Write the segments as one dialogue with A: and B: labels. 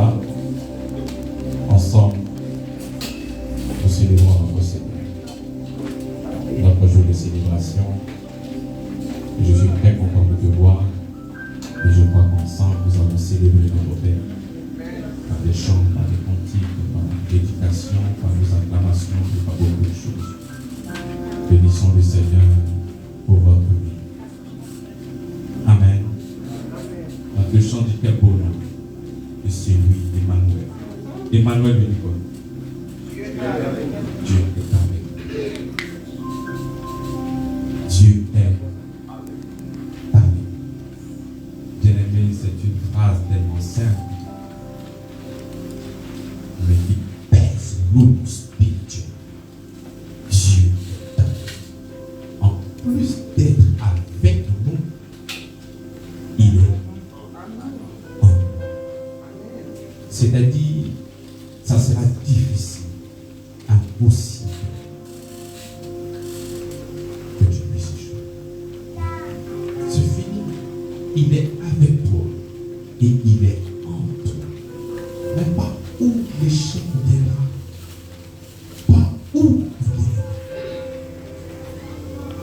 A: là, ensemble, nous célébrons notre Seigneur. Notre jour de célébration. Je suis très content de te voir. Et je crois qu'ensemble, nous allons célébrer notre Père. Par des chants, par des cantiques, par l'éducation, par nos acclamations, et par beaucoup de choses. Bénissons le Seigneur pour votre vie. Amen. Notre chant dit quel beau nom. Et c'est lui, Emmanuel. Emmanuel veut dire quoi? Dieu est avec nous. Dieu est avec nous. Bien-aimé, c'est une phrase tellement simple, mais qui pèse lourd spirituel. Dieu est avec nous. En plus d'être avec nous, il est en nous. C'est-à-dire, ça sera difficile, impossible que tu puisses échouer. C'est fini. Il est avec toi et il est en toi. Mais pas où l'échec viendra. Pas où il viendra.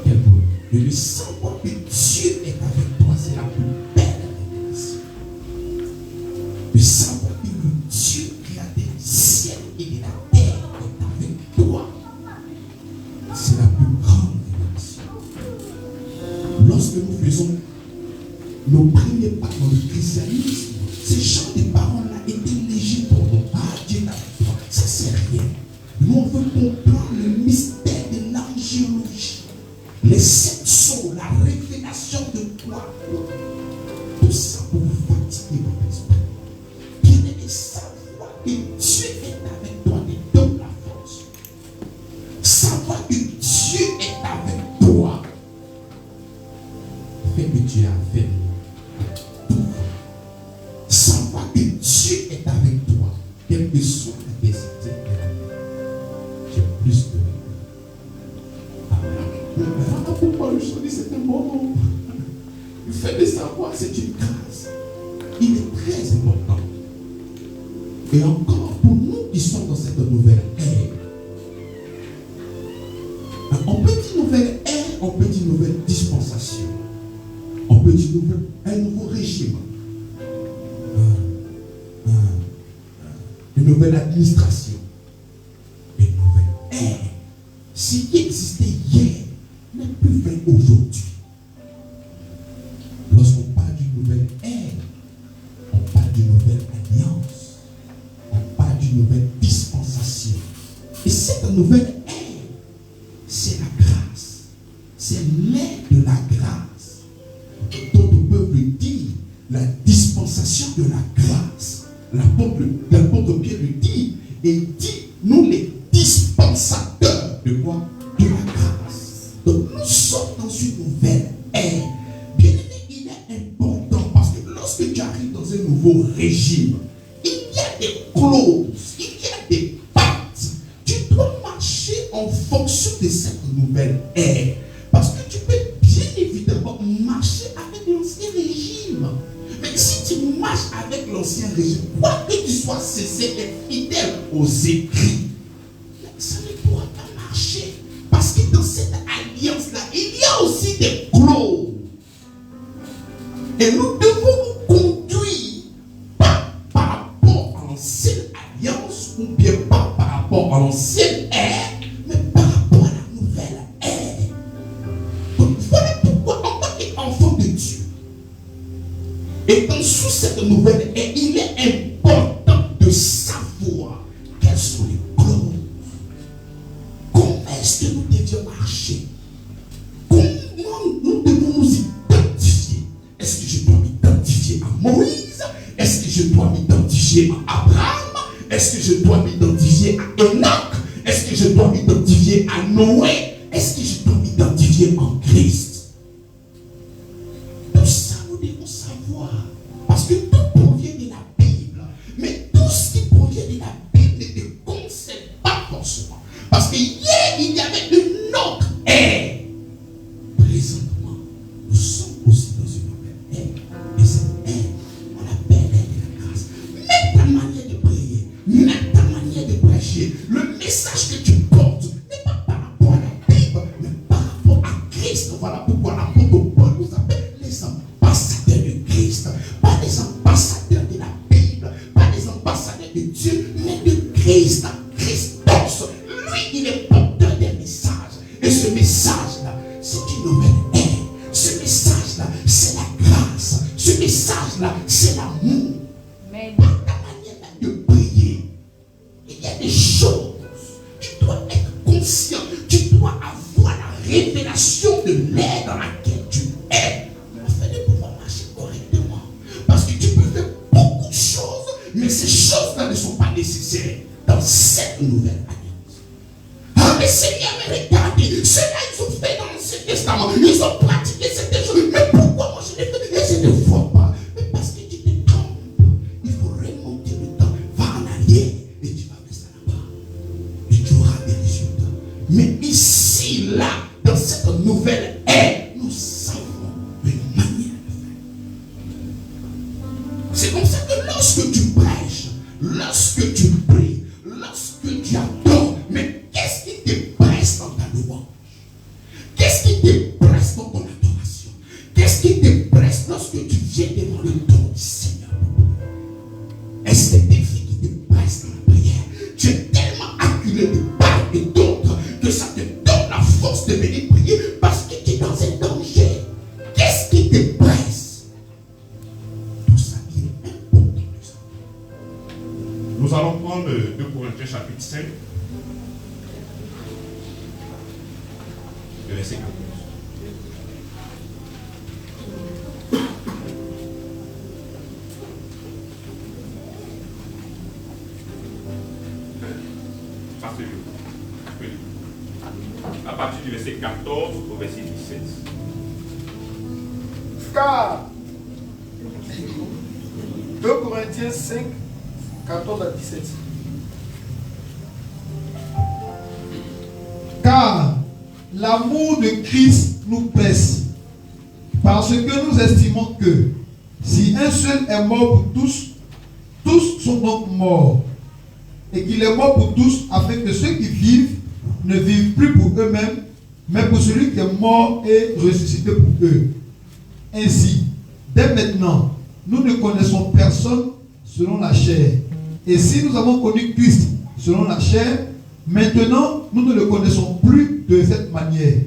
A: Quel beau. Et de savoir que Dieu est avec toi, c'est la plus belle révélation. De savoir que le Dieu créateur du ciel et de la terre est avec toi, c'est la plus grande révélation. Lorsque nous faisons nos premiers pas dans le christianisme, ces genres de paroles-là étaient légers pour nous. Ah, Dieu est avec toi, ça c'est rien. Nous on veut comprendre le mystère de l'angéologie, les sept sceaux, la révélation de toi. Tout ça pour fatiguer votre esprit. Bien aimé, savoir que Dieu est avec toi te donne la force. Savoir que Dieu est avec toi fait que tu es avec nous. Savoir que Dieu est avec toi, quelle que soit la décision de la vie, j'ai plus de regret. Amen. Voilà pourquoi le chant dit c'est un moment. Le fait de savoir, c'est une grâce. Il est très important. Et encore, pour nous qui sommes dans cette nouvelle ère, on peut dire nouvelle ère, on peut dire nouvelle dispensation. On peut dire un nouveau régime. Une nouvelle administration. Une nouvelle ère. Ce qui existait hier n'est plus vrai aujourd'hui. Lorsqu'on parle d'une nouvelle ère, on parle d'une nouvelle alliance. On parle d'une nouvelle dispensation. Et cette nouvelle ère, c'est la grâce. C'est l'ère de la grâce. D'autres peuvent le dire, la dispensation de la grâce. L'apôtre Pierre le dit, et dit, nous les dispensateurs de quoi? De la grâce. Donc nous sommes dans une nouvelle ère. Bien aimé, il est important parce que lorsque tu arrives dans un nouveau régime, il y a des clauses, il y a des pactes. Tu dois marcher en fonction de cette nouvelle ère. Parce que tu peux bien évidemment marcher avec l'ancien régime. Mais si tu marches avec l'ancien régime, quoi que tu sois cessé et fidèle aux écrits, ça ne pourra pas marcher. Parce que dans cette alliance-là, il y a aussi des clauses. Et nous devons nous conduire pas par rapport à l'ancienne alliance ou bien pas par rapport à l'ancienne ère, mais par rapport à la nouvelle ère. Donc voilà pourquoi en tant qu'enfant de Dieu, et donc sous cette nouvelle ère, il est important de savoir quelles sont les clauses. Comment est-ce que nous devions marcher? Comment nous devons nous identifier? Est-ce que je dois m'identifier à Moïse? Est-ce que je dois m'identifier à Abraham? Est-ce que je dois m'identifier à Enoch? Est-ce que je dois m'identifier à Noé? Est-ce que je dois m'identifier en Christ? Tout ça, nous devons savoir. Parce que tout provient de la Bible. Mais tout ce qui provient de la Bible ne te concerne pas forcément. Parce que hier, il y avait une autre ère. Présentement, nous sommes aussi dans une nouvelle ère. Et cette ère, on l'appelle l'ère de la grâce. Mais ta manière message que tu portes n'est pas par rapport à la Bible, mais par rapport à Christ. Voilà pourquoi l'apôtre Paul nous appelle les ambassadeurs de Christ. Pas les ambassadeurs de la Bible, pas les ambassadeurs de Dieu, mais de Christ. Christos, lui, il est porteur des messages. Et ce message-là, c'est une nouvelle ère. Ce message-là, c'est la grâce. Ce message-là, c'est l'amour. Par ta manière de prier, il y a des choses. Tu dois être conscient. Tu dois avoir la révélation de l'ère dans laquelle tu es, afin de pouvoir marcher correctement. Parce que tu peux faire beaucoup de choses, mais ces choses-là ne sont pas nécessaires dans cette nouvelle alliance. Ah, mais Seigneur, mais regardez, ceux-là, ils ont fait dans l'Ancien Testament, ils ont pratiqué cette chose, mais pourquoi moi je ne fais et je ne vois pas? Mais parce que tu te trompes. Il faut remonter le temps, va en arrière, et tu vas mettre ça là-bas. Et tu auras des résultats. Mais ici, là, dans cette nouvelle ère, nous savons une manière de faire. C'est comme ça que lorsque tu prêches, lorsque tu pries, lorsque tu adores, mais qu'est-ce qui te presse dans ta louange? Qu'est-ce qui te presse dans ton adoration? Qu'est-ce qui te presse lorsque tu viens devant le trône du Seigneur? Est-ce des défis qui te pressent dans la prière? Tu es tellement acculé de part et d'autre que ça te donne la force de venir prier parce que tu es dans un danger. Qu'est-ce qui te presse? Tout ça, il est important de ça.
B: Nous allons prendre 2 Corinthiens chapitre 5, le verset 14. À partir du verset 14 au verset 17.
C: Car 2 Corinthiens 5, 14 à 17. Car l'amour de Christ nous presse, parce que nous estimons que si un seul est mort pour tous, tous sont donc morts, et qu'il est mort pour tous, afin que ceux qui vivent ne vivent plus pour eux-mêmes, mais pour celui qui est mort et ressuscité pour eux. Ainsi, dès maintenant, nous ne connaissons personne selon la chair. Et si nous avons connu Christ selon la chair, maintenant, nous ne le connaissons plus de cette manière.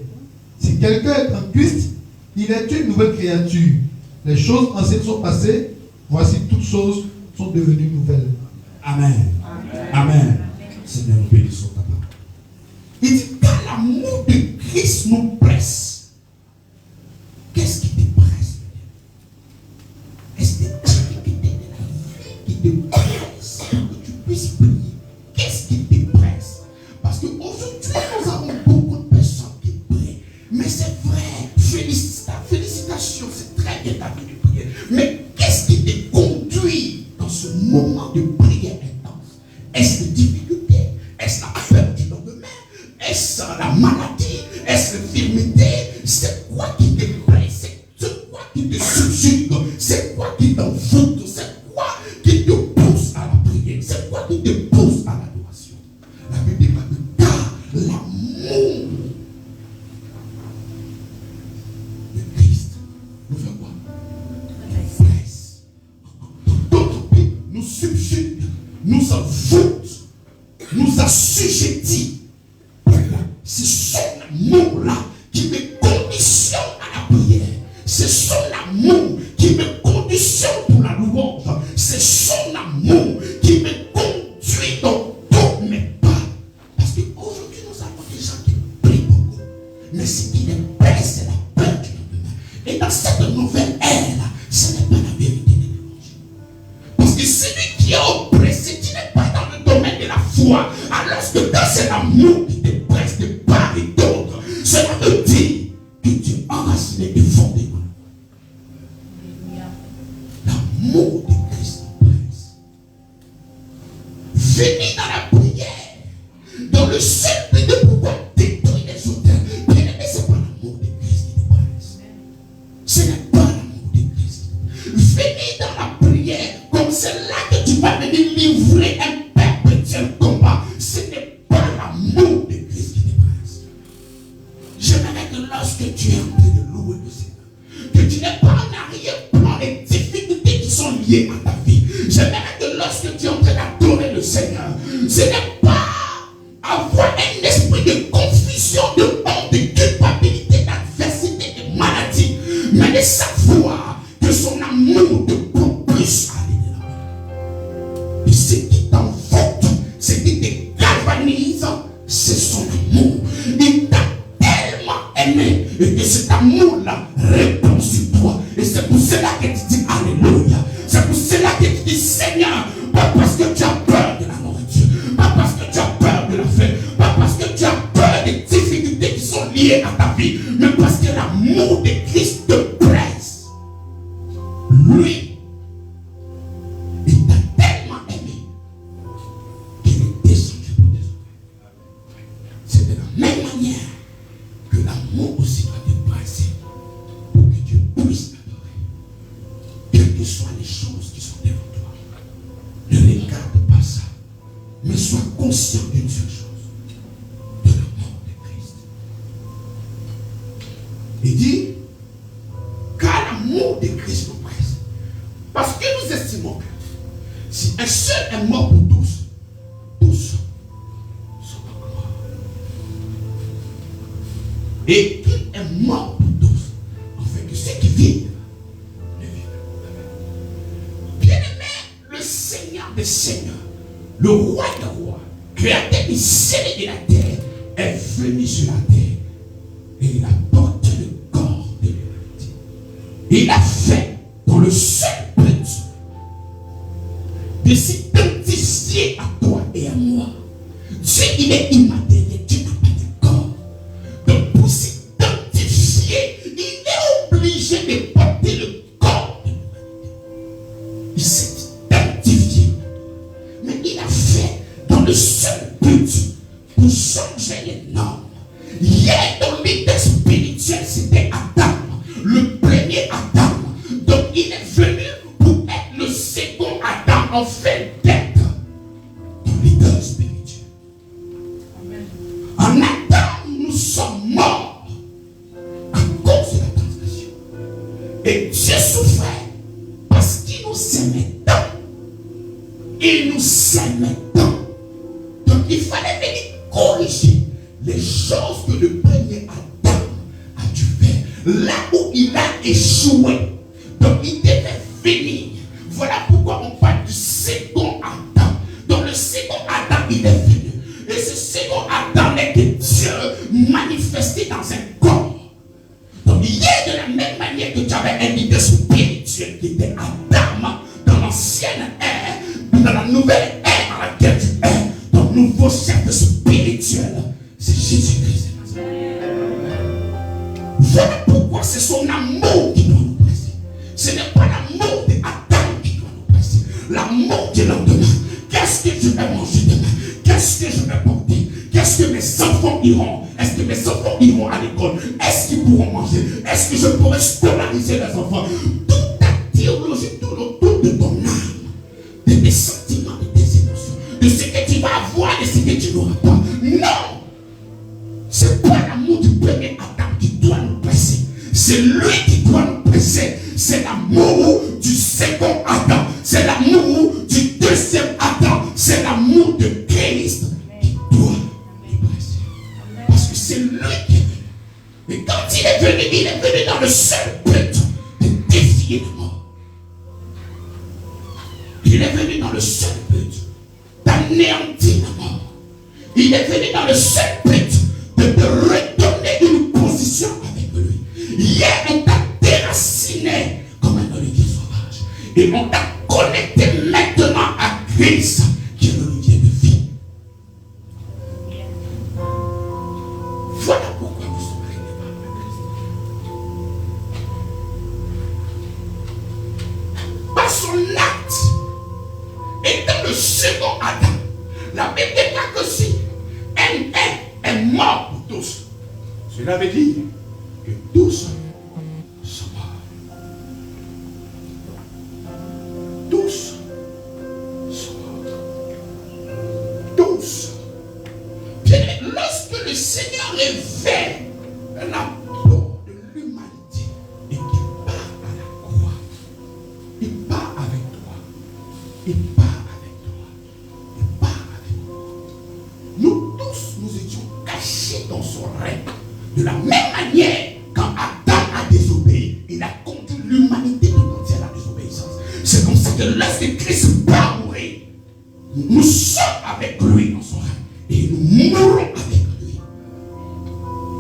C: Si quelqu'un est en Christ, il est une nouvelle créature. Les choses anciennes sont passées, voici toutes choses sont devenues nouvelles.
A: Amen. Amen. Seigneur, nous bénissons ta parole. Il dit, car l'amour de Christ nous presse. Qu'est-ce qui te presse? Est-ce que difficulté de la vie qui te presse pour que tu puisses prier? Qu'est-ce qui te presse? Parce qu'aujourd'hui, nous avons beaucoup de personnes qui prient. Mais c'est vrai, félicitations, c'est très bien ta vie de prière. Mais qu'est-ce qui te conduit dans ce moment de prière intense? Est-ce la difficulté? Est-ce la peur du lendemain? Est-ce la maladie? Est-ce l'infirmité? C'est quoi qui te presse? C'est quoi qui te subjugue? C'est quoi qui t'envoûte? C'est quoi qui te pousse à la prière? C'est quoi qui te pousse à l'adoration? La Bible dit que car l'amour de Christ nous fait quoi? Nous presse. D'autres pays nous subjugue, nous envoûte, nous assujettit. C'est son amour-là qui me conditionne à la prière. C'est son amour qui me conditionne pour la louange. C'est son amour qui me conduit dans tous mes pas. Parce qu'aujourd'hui, nous avons des gens qui prient beaucoup. Mais ce qui les presse, c'est la peur du lendemain. Et dans cette nouvelle ère-là, ce n'est pas la vérité de l'évangile. Parce que celui qui est oppressé, tu n'es pas dans le domaine de la foi. Alors que quand c'est l'amour qui te presse de part et d'autre, cela veut dire que tu es enraciné et fondé. L'amour de Christ nous presse. Venez dans la prière, dans le seul but de pouvoir détruire les auteurs. Bien aimé, ce n'est pas l'amour de Christ qui nous presse. Ce n'est pas l'amour de Christ. Venez dans la prière, comme c'est là que tu vas venir livrer un perpétuel combat. Ce n'est pas liés à ta vie. J'aimerais que lorsque tu es en train d'adorer le Seigneur, ce n'est pas avoir un esprit de confusion, de honte, de culpabilité, d'adversité, de maladie, mais de savoir que son amour te propulse à aller de l'avant. Et ce qui t'envoûte, ce qui te galvanise, c'est son amour. Il t'a tellement aimé et que cet amour-là répond sur toi. Et c'est pour cela que tu dis Alléluia. C'est pour cela que tu dis Seigneur, pas parce que tu as peur de la nourriture, pas parce que tu as peur de la faim, pas parce que tu as peur des difficultés qui sont liées à ta vie, mais parce que l'amour de Christ te presse. Lui, il t'a tellement aimé qu'il est descendu pour tes oreilles. C'est de la même manière que l'amour aussi doit te presser pour que Dieu puisse t'adorer. Quelles que soient les choses qui sont devant toi, ne regarde pas ça, mais sois conscient d'une seule chose, de l'amour de Christ. Il dit, car l'amour de Christ nous presse. Parce que nous estimons que si un seul est mort pour tous, tous sont morts. Et qu'il est mort pour tous, afin que ceux qui vivent ne vivent pas. Bien-aimé, le Seigneur des Seigneurs, le Roi des Rois, Créateur du ciel et de la terre, est venu sur la terre et il a porté le corps de l'humanité. Il a fait dans le seul but de s'identifier à toi et à moi. Dieu, il est immatériel, Dieu n'a pas de corps. Donc pour s'identifier, il est obligé de porter le corps de l'humanité. Il s'est identifié. Mais il a fait dans le seul but pour changer les normes. Hier, dans l'idée spirituelle, c'était Adam, le premier Adam. Donc il est venu pour être le second Adam, en fait d'être dans l'idée spirituelle. Amen. En Adam, nous sommes morts à cause de la transgression. Et Dieu souffrait parce qu'il nous aimait tant. Il nous aimait tant. Donc il fallait venir corriger les choses que le premier Adam a dû faire. Là où il a échoué. Donc il devait venir. Voilà pourquoi on parle du second Adam. Dans le second Adam, il est venu. Et ce second Adam n'est que Dieu manifesté dans un corps. Donc il est de la même manière que tu avais un idée spirituelle qui était Adam dans l'ancienne ère, dans la nouvelle ère dans laquelle tu es, ton nouveau chef spirituel, c'est Jésus-Christ. Voilà pourquoi c'est son amour qui doit nous presser. Ce n'est pas l'amour d'Adam qui doit nous presser. L'amour du lendemain. Qu'est-ce que je vais manger demain? Qu'est-ce que je vais porter? Qu'est-ce que mes enfants iront? Est-ce que mes enfants iront à l'école? Est-ce qu'ils pourront manger? Est-ce que je pourrai scolariser les enfants? Toute ta théologie tourne autour de ton âme, de tes sentiments, de tes émotions, de ce que tu vas avoir et ce que tu n'auras pas. Non! C'est pas l'amour du premier Adam qui doit nous presser. C'est lui qui doit nous presser. C'est l'amour du second Adam. C'est l'amour du deuxième Adam. C'est l'amour de Christ qui doit nous presser. Parce que c'est lui qui est venu. Et quand il est venu dans le seul but de défier la mort. Il est venu dans le seul but d'anéantir la mort. Il est venu dans le seul but de te redonner une position avec lui. Hier, on t'a déraciné comme un olivier sauvage. Et on t'a connecté maintenant à Christ, qui est l'olivier de vie. Voilà pourquoi nous sommes réunis par Christ. Par son acte, étant le second Adam, la Bible déclare que si un est mort pour tous, cela veut dire que tous sont morts. Tous sont morts. Tous. Bien, lorsque le Seigneur révèle la mort de l'humanité et qu'il part à la croix, il part avec toi. et part avec toi. Et part avec moi. Nous tous, nous étions cachés dans son règne. De la même manière, quand Adam a désobéi, il a conduit l'humanité tout entière à la désobéissance. C'est comme ça que lorsque Christ va mourir, nous sommes avec lui dans son règne. Et nous mourrons avec lui.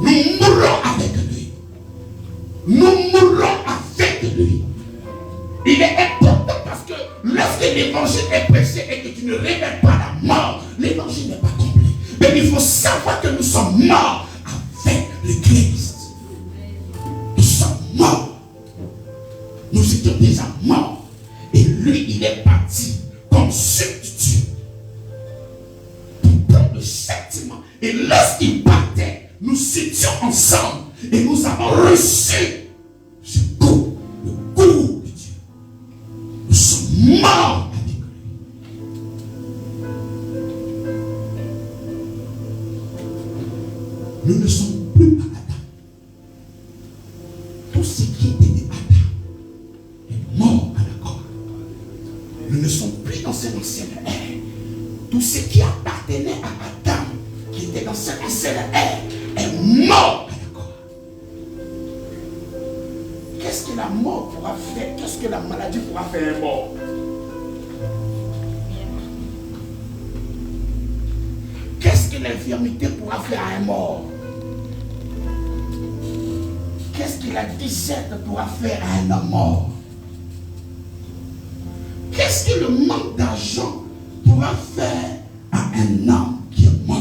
A: Nous mourrons avec lui. Nous mourrons avec lui. Il est important parce que lorsque l'évangile est prêché et que tu ne révèles pas la mort, l'évangile n'est pas complet. Mais il faut savoir que nous sommes morts avec le Christ. Nous sommes morts. Nous étions déjà morts. Et lui, il est parti comme substitut pour prendre le châtiment. Et lorsqu'il partait, nous étions ensemble et nous avons reçu ce coup, le coup de Dieu. Nous sommes morts avec lui. Nous ne sommes plus à Adam. Tout ce qui était de Adam est mort à la croix. Nous ne sommes plus dans cette ancienne ère. Tout ce qui appartenait à Adam, qui était dans cette ancienne ère, est mort à la croix. Qu'est-ce que la mort pourra faire? Qu'est-ce que la maladie pourra faire un mort? Qu'est-ce que l'infirmité pourra faire à un mort? Qu'est-ce que la disette pourra faire à un homme mort? Qu'est-ce que le manque d'argent pourra faire à un homme qui est mort?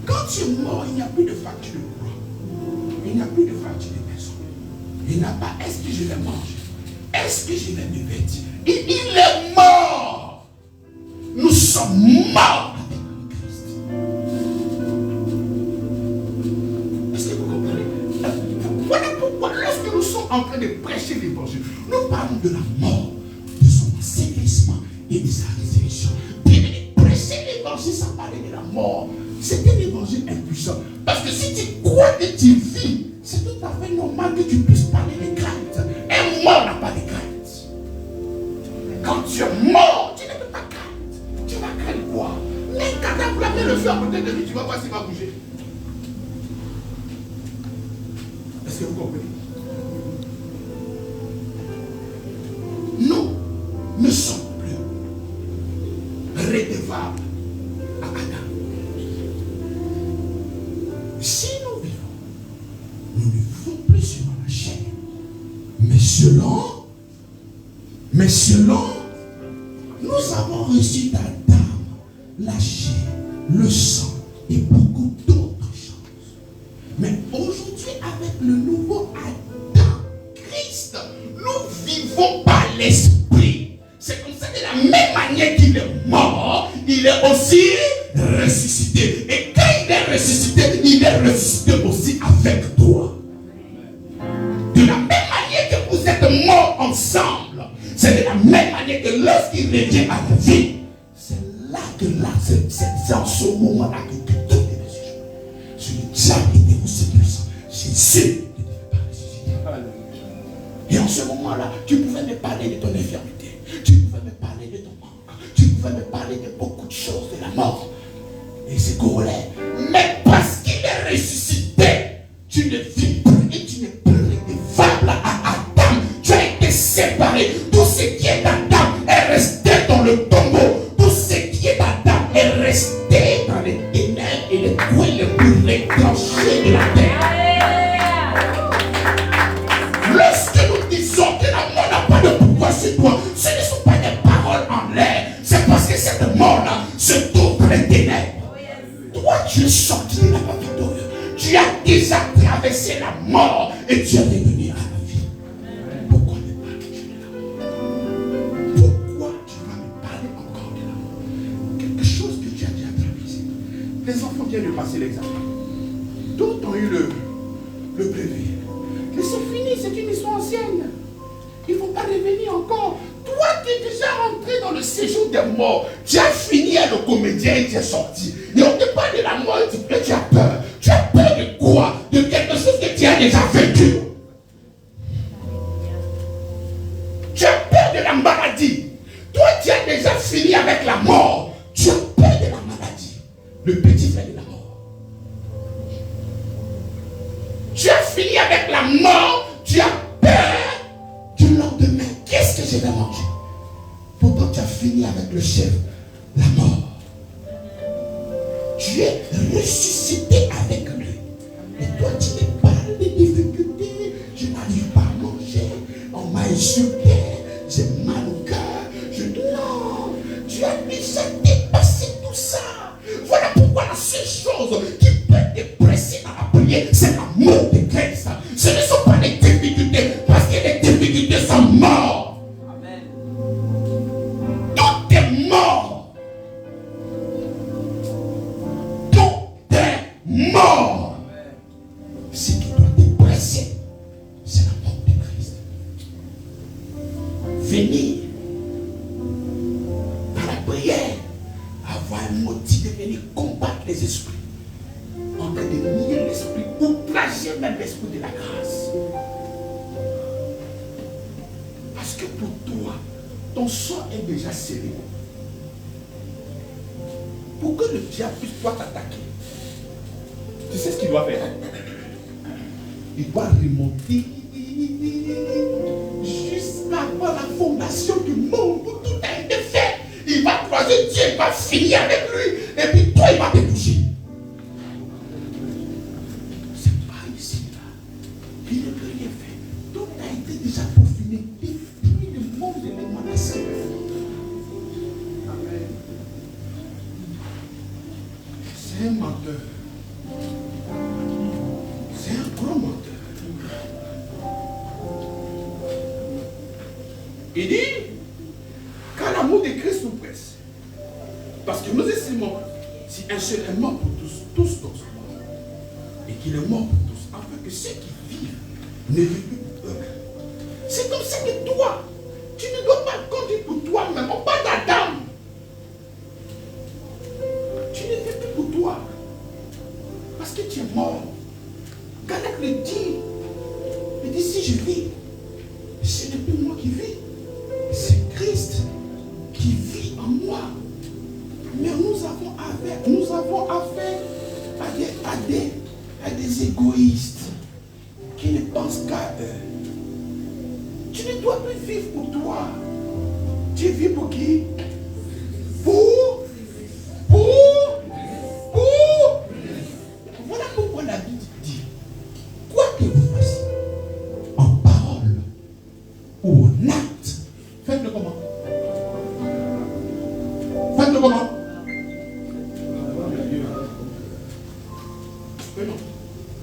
A: Quand tu es mort, il n'y a plus de facture de courant. Il n'y a plus de facture de maison. Il n'y a pas, est-ce que je vais manger? Est-ce que je vais me vêtir? Il est mort. Nous sommes morts avec le Christ. Est-ce que vous comprenez? Voilà pourquoi lorsque nous sommes en train de prêcher l'évangile, nous parlons de la mort, de son ensevelissement et de sa résurrection. Puis prêcher l'évangile sans parler de la mort, c'est un évangile impuissant. Parce que si tu crois que tu vis, c'est tout à fait normal que tu puisses parler de crainte. Un mort n'a pas de crainte. Quand tu es mort, tu ne peux pas craindre. Tu vas craindre quoi? Les cadavres, la main le feu à côté de lui, tu vas voir s'il va bouger. Est-ce que vous comprenez? Nous ne sommes plus redevables à Adam. Si nous vivons, nous ne vivons plus selon la chair, mais selon, nous avons reçu d'Adam la chair, le sang et beaucoup d'autres choses. Mais aujourd'hui, avec le nouveau Adam, Christ, nous vivons par l'esprit. C'est comme ça, de la même manière qu'il est mort, il est aussi ressuscité. Et quand il est ressuscité aussi avec toi. De la même manière que vous êtes morts ensemble, c'est de la même manière que lorsqu'il revient à la vie, c'est là que c'est en ce moment-là que tout est ressuscité. Si le diable était aussi puissant, Jésus ne devait pas ressusciter. Et en ce moment-là, tu pouvais me parler de ton infirmité, tu pouvais me parler de ton manque, tu pouvais me parler de beaucoup de choses, de la mort et ses corollaires. Mais parce qu'il est ressuscité, tu ne vis plus et tu n'es plus redevable à Adam. Tu as été séparé. Tout ce qui est d'Adam est resté dans le tombeau. Tout ce qui est d'Adam est resté dans les ténèbres et les coins les plus retranchés de la terre. Lorsque nous disons que la mort n'a pas de pouvoir sur toi, ce ne sont pas des paroles en l'air. C'est parce que cette mort-là se trouve dans les ténèbres. Toi, tu es sorti de la mort victorieuse. Tu as déjà traversé la mort et tu es revenu à la vie. Pourquoi ne pas que tu es là? Pourquoi tu vas me parler encore de la mort? Quelque chose que tu as déjà traversé. Les enfants viennent de passer l'examen. D'autres ont eu le brevet. Mais c'est fini, c'est une histoire ancienne. Il ne faut pas revenir encore. Toi, tu es déjà rentré dans le séjour des morts. Tu as fini à le comédien et tu es sorti. Et on te parle de la mort et tu as peur. Tu as peur de quoi? De quelque chose que tu as déjà vécu. Tu as peur de la la maladie. Toi, tu as déjà fini avec la mort. Tu as peur de la maladie. Le petit frère de la mort. Tu as fini avec la mort. Tu as peur du lendemain. Qu'est-ce que je vais manger? Pourtant, tu as fini avec le chef, la mort. Tu es ressuscité avec lui. Et toi, tu te parles des difficultés. Je n'arrive pas à manger. On m'a insulté. J'ai mal au cœur. Non, tu as déjà dépassé tout ça. Voilà pourquoi la seule chose qui peut te presser dans la prière, c'est l'amour de Christ. Ce ne sont pas les difficultés, parce que les difficultés sont mortes. Amen. Tout est mort. Tout est mort. Amen. Ce qui doit te presser, c'est l'amour de Christ. Venir avoir un motif de venir combattre les esprits, en train de nier l'esprit, outrager même l'esprit de la grâce. Parce que pour toi, ton sang est déjà scellé. Pour que le diable puisse pas t'attaquer, tu sais ce qu'il doit faire? Il doit remonter jusqu'à la fondation du monde où tout a été fait. Il va croiser Dieu, il va finir avec lui, et puis toi, il va te toucher. C'est pas ici, là. Il ne peut rien faire. Tout a été déjà peaufiné depuis le monde de l'émanation. Amen. C'est un menteur. C'est un gros menteur. Il dit, quand l'amour de Christ nous presse, parce que nous estimons, si un seul est mort pour tous, tous donc sont morts. Et qu'il est mort pour tous, afin que ceux qui vivent ne vivent plus pour eux-mêmes. C'est comme ça que toi, tu ne dois pas conduire pour toi-même, on parle d'Adam. Tu ne vis plus pour toi, parce que tu es mort. Galate le dit, il dit si je vis, ce n'est plus moi qui vis, c'est Christ qui vit en moi. Mais nous avons affaire à des égoïstes qui ne pensent qu'à eux. Tu ne dois plus vivre pour toi. Tu vis pour qui? Voilà pourquoi la Bible dit, quoi que vous fassiez, en parole ou en acte, faites-le comment? Faites-le comment?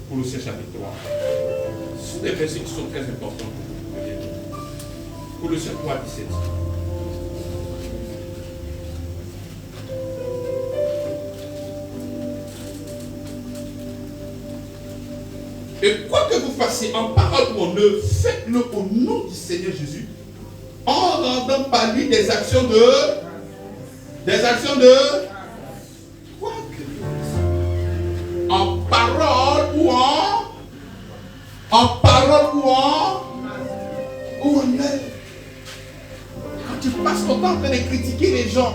B: Colossiens chapitre 3. Ce sont des versets qui sont très importants pour vous. Colossiens 3, 17. Et quoi que vous fassiez en parole ou en œuvre, faites-le au nom du Seigneur Jésus, en rendant par lui des actions de quoi que vous fassiez. En parole ou en œuvre. Quand tu passes ton temps en train de critiquer les gens,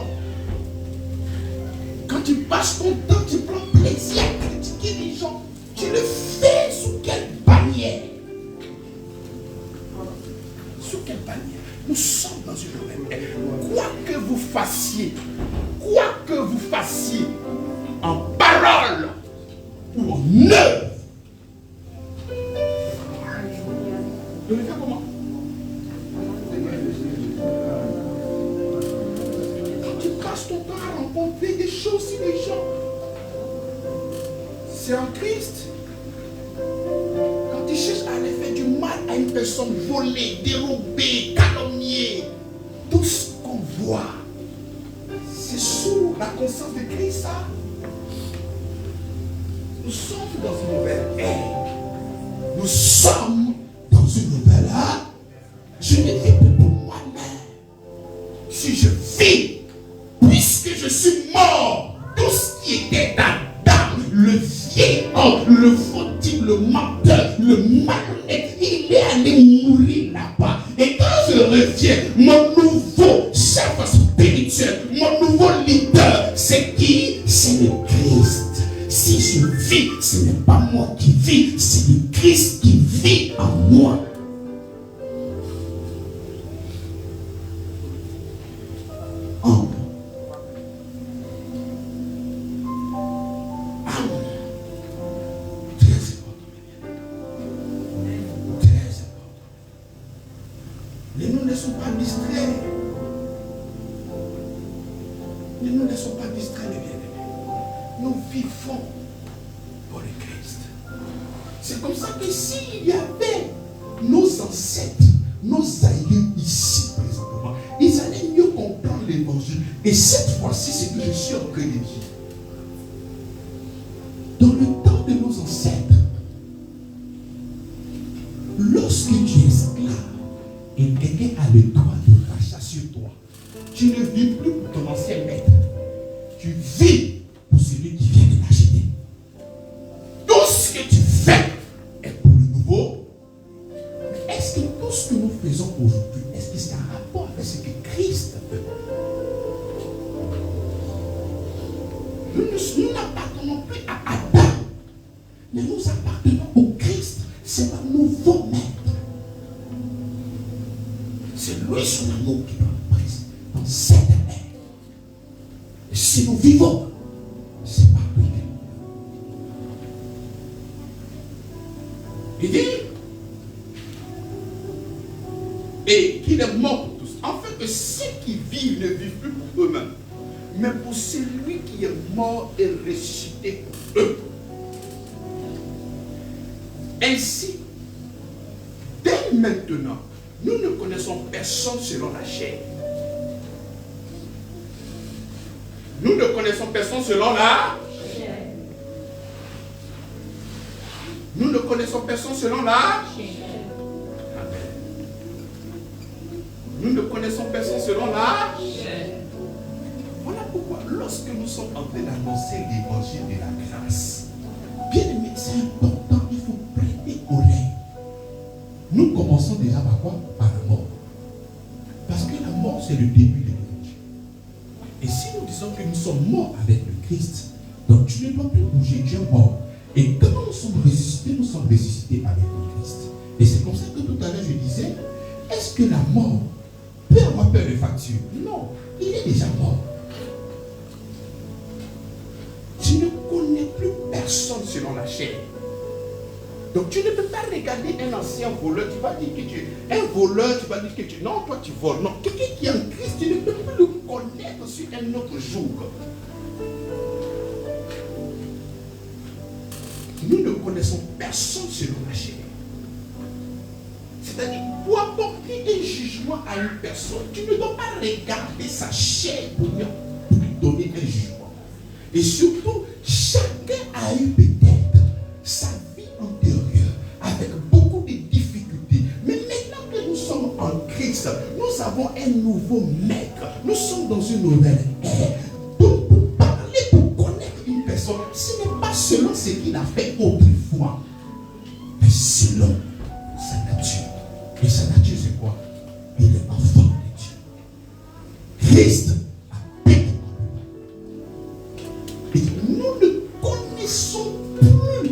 B: quand tu passes ton temps, tu prends plaisir à critiquer les gens, tu le fais sous quelle bannière? Sous quelle bannière? Nous sommes dans une nouvelle ère. Quoi que vous fassiez, en parole ou en œuvre, de le faire comment? Quand tu passes ton temps à rencontrer des choses sur les gens, c'est en Christ. Quand tu cherches à aller faire du mal à une personne, voler, dérober, calomnier, tout ce qu'on voit, c'est sous la conscience de Christ, ça. Nous sommes dans une nouvelle ère. Nous sommes dans une nouvelle ère. Je ne vis plus pour moi-même. Si je vis, puisque je suis mort, tout ce qui était d'Adam, le vieil homme, le fautif, le menteur, le malhonnête, il est allé mourir là-bas. Et quand je reviens, mon nouveau laissons pas distraire. Ne nous laissons pas distraire, les bien-aimés. Nous vivons pour le Christ. C'est comme ça que s'il y avait nos ancêtres, nos aïeux ici présentement, ils allaient mieux comprendre l'évangile. Et cette fois-ci, c'est que je suis en train de dire. Dans le temps de nos ancêtres, lorsque tu es esclave et quelqu'un a le droit de rachat sur toi, tu ne vis plus pour ton ancien maître. Tu vis pour celui qui vient de l'acheter. Tout ce que tu fais est pour le nouveau. Mais est-ce que tout ce que nous faisons aujourd'hui, est-ce que c'est un rapport avec ce que Christ fait? Nous n'appartenons plus à Adam, mais nous appartenons au Christ. C'est un nouveau maître. C'est lui son amour qui doit nous briser dans cette ère. Et si nous vivons, c'est pas lui. Il dit, et qu'il est mort pour tous. En fait, que ceux qui vivent ne vivent plus pour eux-mêmes, mais pour celui qui est mort et ressuscité pour eux. Ainsi, dès maintenant, nous ne connaissons personne selon la chair. Nous ne connaissons personne selon la chair. Nous ne connaissons personne selon la chair. Amen. Nous ne connaissons personne selon la chair. Voilà pourquoi, lorsque nous sommes en train d'annoncer l'évangile de la grâce, bien aimé, c'est important, il faut prêter oreille. Nous commençons déjà par quoi? Par la mort. Parce que la mort, c'est le début de l'évangile. Et si nous disons que nous sommes morts avec le Christ, donc tu ne dois plus bouger, tu es mort. Et quand nous sommes ressuscités avec le Christ. Et c'est comme ça que tout à l'heure je disais, est-ce que la mort peut avoir peur de facture? Non, il est déjà mort. Tu ne connais plus personne selon la chair. Donc tu ne peux pas regarder un ancien voleur, tu vas dire que tu es un voleur, tu vas dire que tu... Non, toi tu voles. Non, quelqu'un qui est en Christ, tu ne peux plus le connaître sur un autre jour. Nous ne connaissons personne selon la chair. C'est-à-dire, pour apporter un jugement à une personne, tu ne dois pas regarder sa chair pour lui donner un jugement. Et surtout, chacun a eu peut-être sa vie antérieure avec beaucoup de difficultés. Mais maintenant que nous sommes en Christ, nous avons un nouveau maître. Nous sommes dans une nouvelle ère. Donc, pour parler, pour connaître une personne, ce n'est pas selon ce qu'il a fait autrefois, mais selon sa nature. Et sa nature, c'est quoi? Il est enfant de Dieu. Christ a payé. Et nous ne connaissons plus.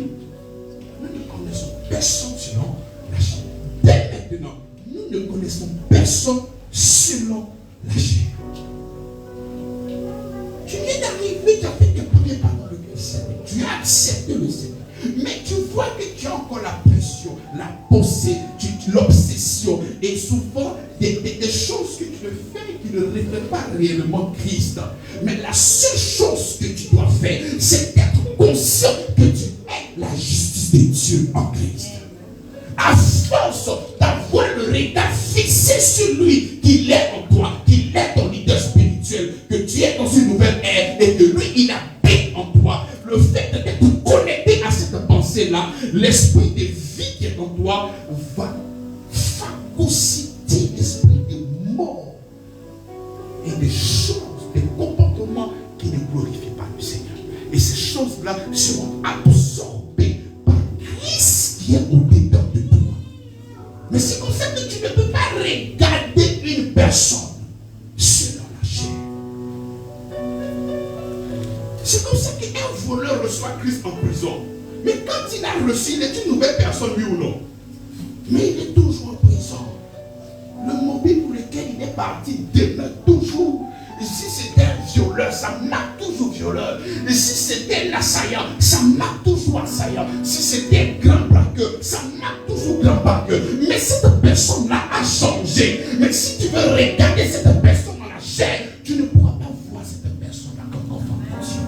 B: Nous ne connaissons personne selon la chair. Dès maintenant, nous ne connaissons personne selon la chair. Tu viens d'arriver, tu as fait tes premiers pas dans le Seigneur. Tu as accepté le Seigneur. Mais tu vois que tu as encore la pression, la pensée, l'obsession et souvent des choses que tu fais qui ne reflètent pas réellement Christ. Mais la seule chose que tu dois faire, c'est d'être conscient que tu es la justice de Dieu en Christ. À force d'avoir le regard fixé sur lui, qu'il est en toi, qu'il est ton leader spirituel, que tu es dans une nouvelle ère et que lui, il habite en toi. Le fait d'être connecté à cette pensée-là, l'esprit de vie qui est en toi va phagocyter l'esprit de mort et des choses, des comportements qui ne glorifient pas le Seigneur. Et ces choses-là seront absorbées par Christ qui est au-dedans de toi. Mais c'est comme ça que tu ne peux pas regarder une personne selon la chair. C'est comme ça qu'un voleur reçoit Christ en prison. Mais quand il a reçu, il est une nouvelle personne, oui ou non? Mais il est toujours en prison. Le mobile pour lequel il est parti demeure toujours. Et si c'était un violeur, ça marque toujours violeur. Et si c'était un assaillant, ça marque toujours assaillant. Si c'était un grand braqueur, ça marque toujours grand braqueur. Mais cette personne-là a changé. Mais Mais si tu veux regarder cette personne dans la chair, tu ne pourras pas voir cette personne comme enfant de Dieu.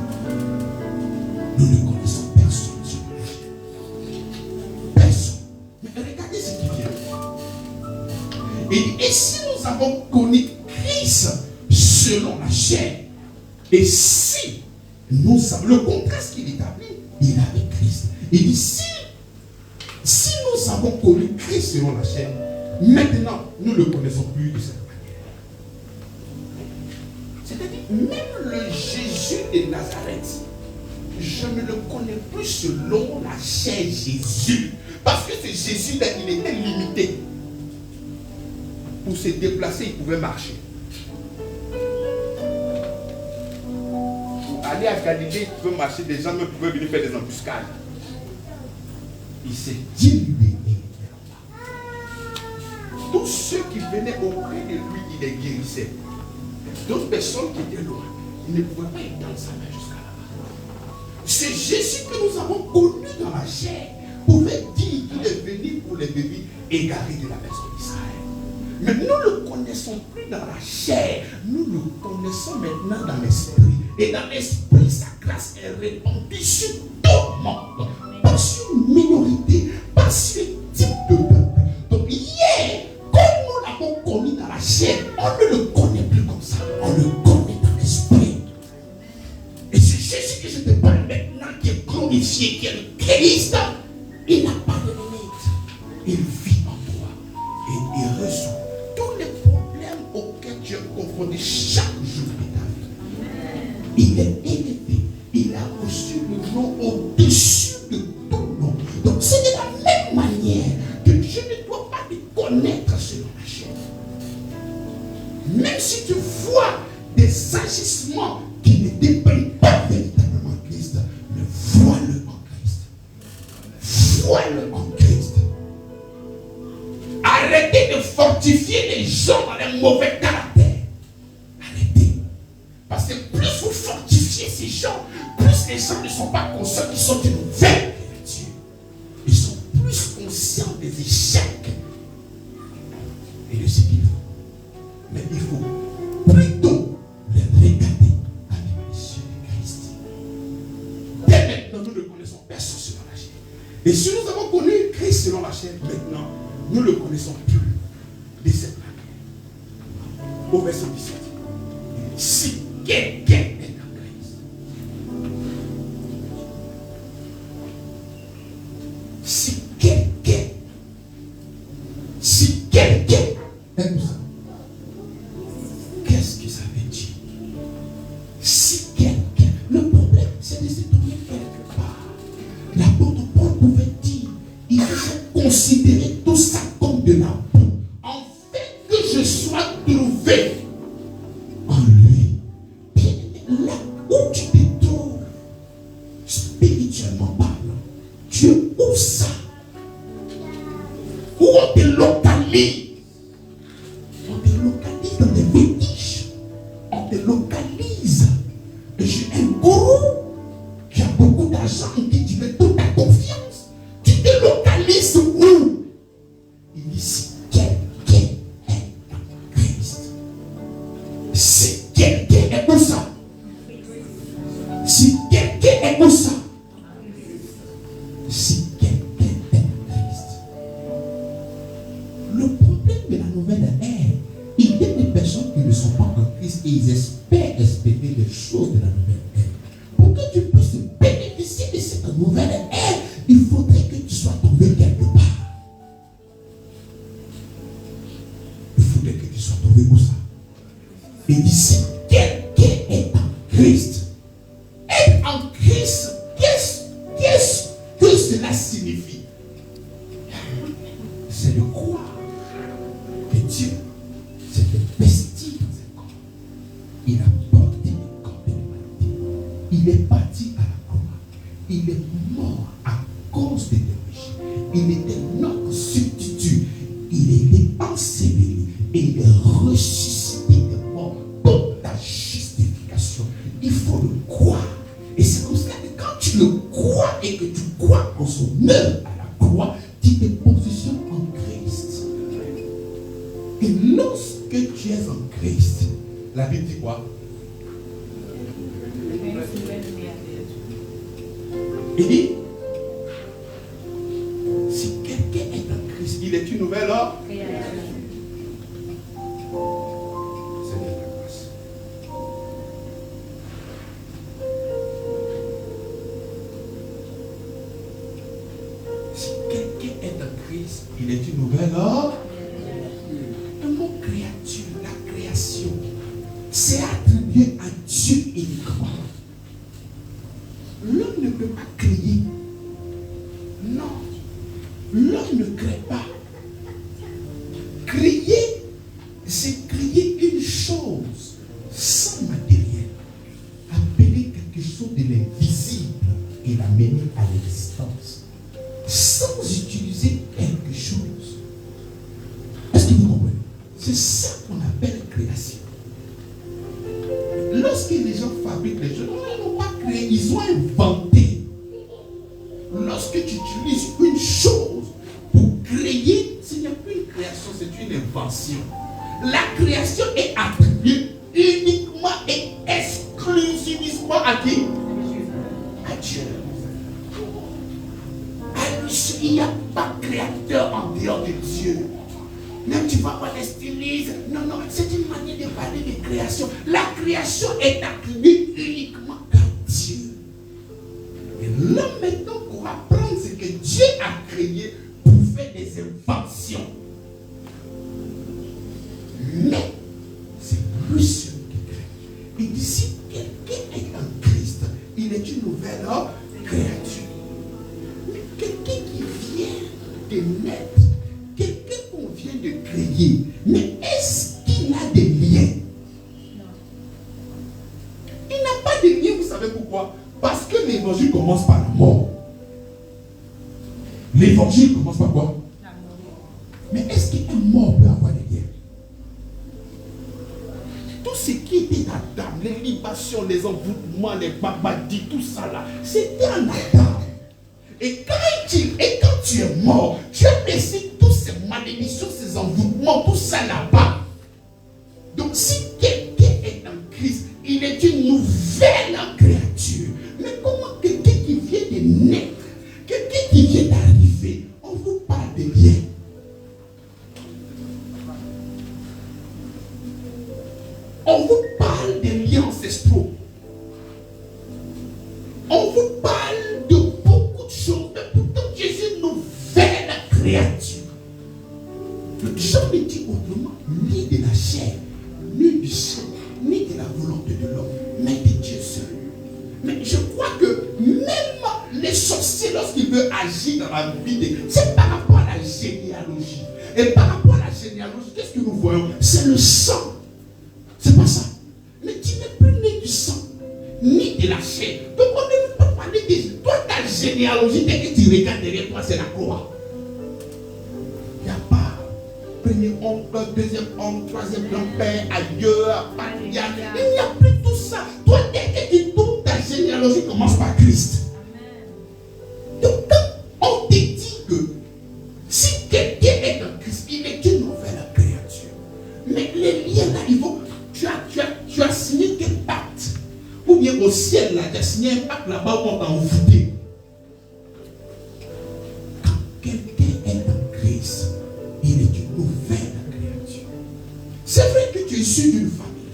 B: Nous ne connaissons personne sur la chair. Personne. Mais regardez ce qui vient. Et si nous avons connu Christ selon la chair, et si nous savons, le contraste qu'il établit, il est avec Christ. Il dit, si nous avons connu Christ selon la chair, maintenant, nous ne le connaissons plus de cette manière. C'est-à-dire, même le Jésus de Nazareth, je ne le connais plus selon la chair Jésus. Parce que ce Jésus-là, il était limité. Pour se déplacer, il pouvait marcher. Pour aller à Galilée, il pouvait marcher, des gens même pouvaient venir faire des embuscades. Il s'est dilué. Tous ceux qui venaient auprès de lui, il les guérissait. D'autres personnes qui étaient loin, ils ne pouvaient pas étendre sa main jusqu'à là-bas. C'est Jésus que nous avons connu dans la chair pouvait dire qu'il est venu pour les bébés égarés de la maison d'Israël. Mais nous ne le connaissons plus dans la chair, nous le connaissons maintenant dans l'esprit. Et dans l'esprit, sa grâce est répandue sur tout le monde, pas sur une minorité, pas sur un type de peuple. Donc hier, comme nous l'avons connu dans la chair, on ne le connaît plus comme ça, on le connaît dans l'esprit. Et c'est Jésus que je te parle maintenant, qui est glorifié, qui est le Christ. Il n'a pas de limite. Il vit en toi et il résout tous les problèmes auxquels tu es confronté chaque jour de ta vie. Il est élevé. Il a reçu le nom au-dessus de tout nom. Donc c'est de la même manière que je ne dois pas te connaître selon la chair. Même si tu vois des agissements qui ne dépendent pas véritablement de Christ, mais vois-le en Christ. Vois-le en Christ. Arrêtez de fortifier les gens dans les mauvais caractères. Arrêtez. Parce que plus vous fortifiez ces gens, plus les gens ne sont pas conscients qu'ils sont une nouvelle créature. Ils sont plus conscients des échecs et de ce qu'ils font. Mais il faut plutôt les regarder avec les yeux de Christ. Dès maintenant, nous ne connaissons personne selon la chair. Et si nous avons connu Christ selon la chair, maintenant, nous ne le connaissons plus de cette manière. Au verset 17, si quelqu'un est en Christ, si quelqu'un aime ça, qu'est-ce que ça veut dire? Si quelqu'un, le problème c'est de se tourner quelque part. L'apôtre Paul pouvait dire, il faut considérer tout ça comme de la boue, en fait que je sois trouvé en lui. Là où tu te trouves, spirituellement parlant, tu es où ça? Où on te localise? On te localise dans des fétiches. On te localise. Et j'ai un gourou qui a beaucoup d'argent et qui tu mets toute ta confiance. Tu te localises où? Il dit si quelqu'un est en Christ. Si quelqu'un est où ça? Si quelqu'un est où ça? Si quelqu'un est en Christ. Le problème de la nouvelle ère, il y a des personnes qui ne sont pas en Christ et ils espèrent espérer les choses de la nouvelle ère. Pour que tu puisses bénéficier de cette nouvelle ère, il faudrait que tu sois trouvé quelque part. Il faudrait que tu sois trouvé où ça? Et dit si quelqu'un est en Christ, être en Christ, qu'est-ce que cela signifie? C'est de croire que Dieu s'est investi dans un corps. Il a porté le corps de l'humanité. Il est parti à la croix. Il est mort à cause de tes péchés. Il était notre substitut. Il était enseveli et il est ressuscité des morts pour ta justification. Il faut le croire. Et c'est comme ça que quand tu le crois et que tu crois en son œuvre à la croix, tu te positionnes en Christ. Et lorsque que tu es en Christ, la Bible dit quoi? Il dit, si quelqu'un est en Christ, il est une nouvelle homme. Seigneur, ta grâce. Si quelqu'un est en Christ, il est une nouvelle homme. Le mot créature, la création, c'est attribué à Dieu uniquement. L'homme ne peut pas créer. Non. L'homme ne crée pas. Créer, c'est créer une chose sans matériel. Appeler quelque chose de l'invisible et l'amener à l'existence. Sans utiliser quelque chose. Est-ce que vous comprenez? C'est ça qu'on appelle création. Lorsque les gens fabriquent les choses, ils n'ont pas créé, ils ont inventé. Lorsque tu utilises une chose pour créer, ce n'est plus une création, c'est une invention. La création est attribuée uniquement et exclusivement à qui? À Dieu. À lui seul, il n'y a pas de créateur en dehors de Dieu. Même tu vas voir les stylistes. Non, non, c'est une manière de parler de création. La création est attribuée uniquement à Dieu. Et l'homme maintenant pourra prendre ce que Dieu a créé pour faire des inventions. Mais c'est lui seul qui crée. Il dit si quelqu'un est en Christ, il est une nouvelle créature. Mais quelqu'un qui vient de naître, quelqu'un qu'on vient de créer, mais est-ce qu'il a des liens? Il n'a pas de liens, vous savez pourquoi? Parce que l'évangile commence par la mort. L'évangile commence par quoi? La mort. Mais est-ce qu'un mort peut avoir des liens? Tout ce qui était Adam, les libations, les envoûtements, les babadis, tout ça là, c'était en Adam. Et quand tu es mort, tu as laissé toutes ces malédictions, ces envoûtements, tout ça là-bas. Donc si quelqu'un est en Christ, il est une nouvelle créature. Mais comment quelqu'un qui vient de naître, quelqu'un qui vient d'arriver, on vous parle de liens? On vous parle des liens ancestraux. On vous parle de beaucoup de choses, mais pourtant Jésus est une nouvelle créature. Jean ne dit autrement, ni de la chair, ni du sang, ni de la volonté de l'homme, mais de Dieu seul. Mais je crois que même les sorciers, lorsqu'ils veulent agir dans la vie, c'est par rapport à la généalogie. Et par rapport à la généalogie, qu'est-ce que nous voyons? C'est le sang. C'est pas ça. Mais tu n'es plus né du sang, ni de la chair. Donc on ne peut pas parler de toi, ta généalogie, dès que tu regardes derrière toi, c'est la croix. Il n'y a pas premier oncle, deuxième oncle, troisième grand-père, ailleurs, il n'y a plus tout ça. Toi, dès que tu tournes, ta généalogie commence par Christ. Donc quand on te dit que si quelqu'un est en Christ, il est une nouvelle créature. Mais les liens là, ils vont. Tu as signé quel pacte? Ou bien au ciel là, tu as signé un pacte là-bas où on t'a envoûté. Quand quelqu'un est en Christ, il est une nouvelle créature. C'est vrai que tu es issu d'une famille.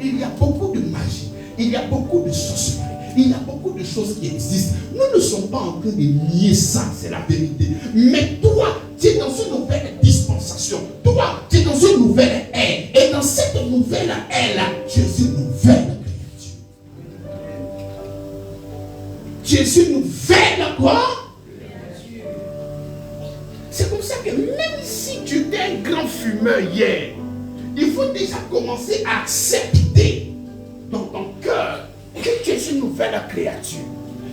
B: Il y a beaucoup de magie, il y a beaucoup de sorcellerie, il y a beaucoup de choses qui existent. Nous ne sommes pas en train de nier ça, c'est la vérité. Mais toi, tu es dans une nouvelle dispensation. Toi, tu es dans une nouvelle ère. Et dans cette nouvelle ère-là, tu es une nouvelle créature. Tu es une nouvelle quoi? C'est comme ça que même si tu étais un grand fumeur hier, il faut déjà commencer à accepter dans ton cœur que tu es une nouvelle créature.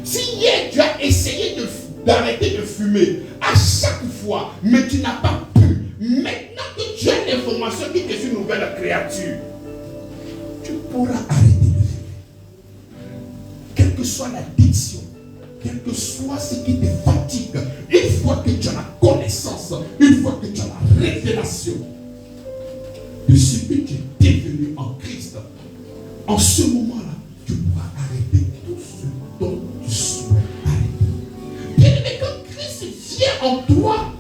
B: Si hier tu as essayé d'arrêter de fumer à chaque fois, mais tu n'as pas pu, maintenant que tu as l'information que tu es une nouvelle créature, tu pourras arrêter de fumer. Quelle que soit l'addiction, quel que soit ce qui te fatigue, une fois que tu as la connaissance, une fois que tu as la révélation, de ce que tu es devenu en Christ, en ce moment-là, tu pourras arrêter tout ce dont tu souhaites arrêter. Bien aimé, quand Christ vient en toi,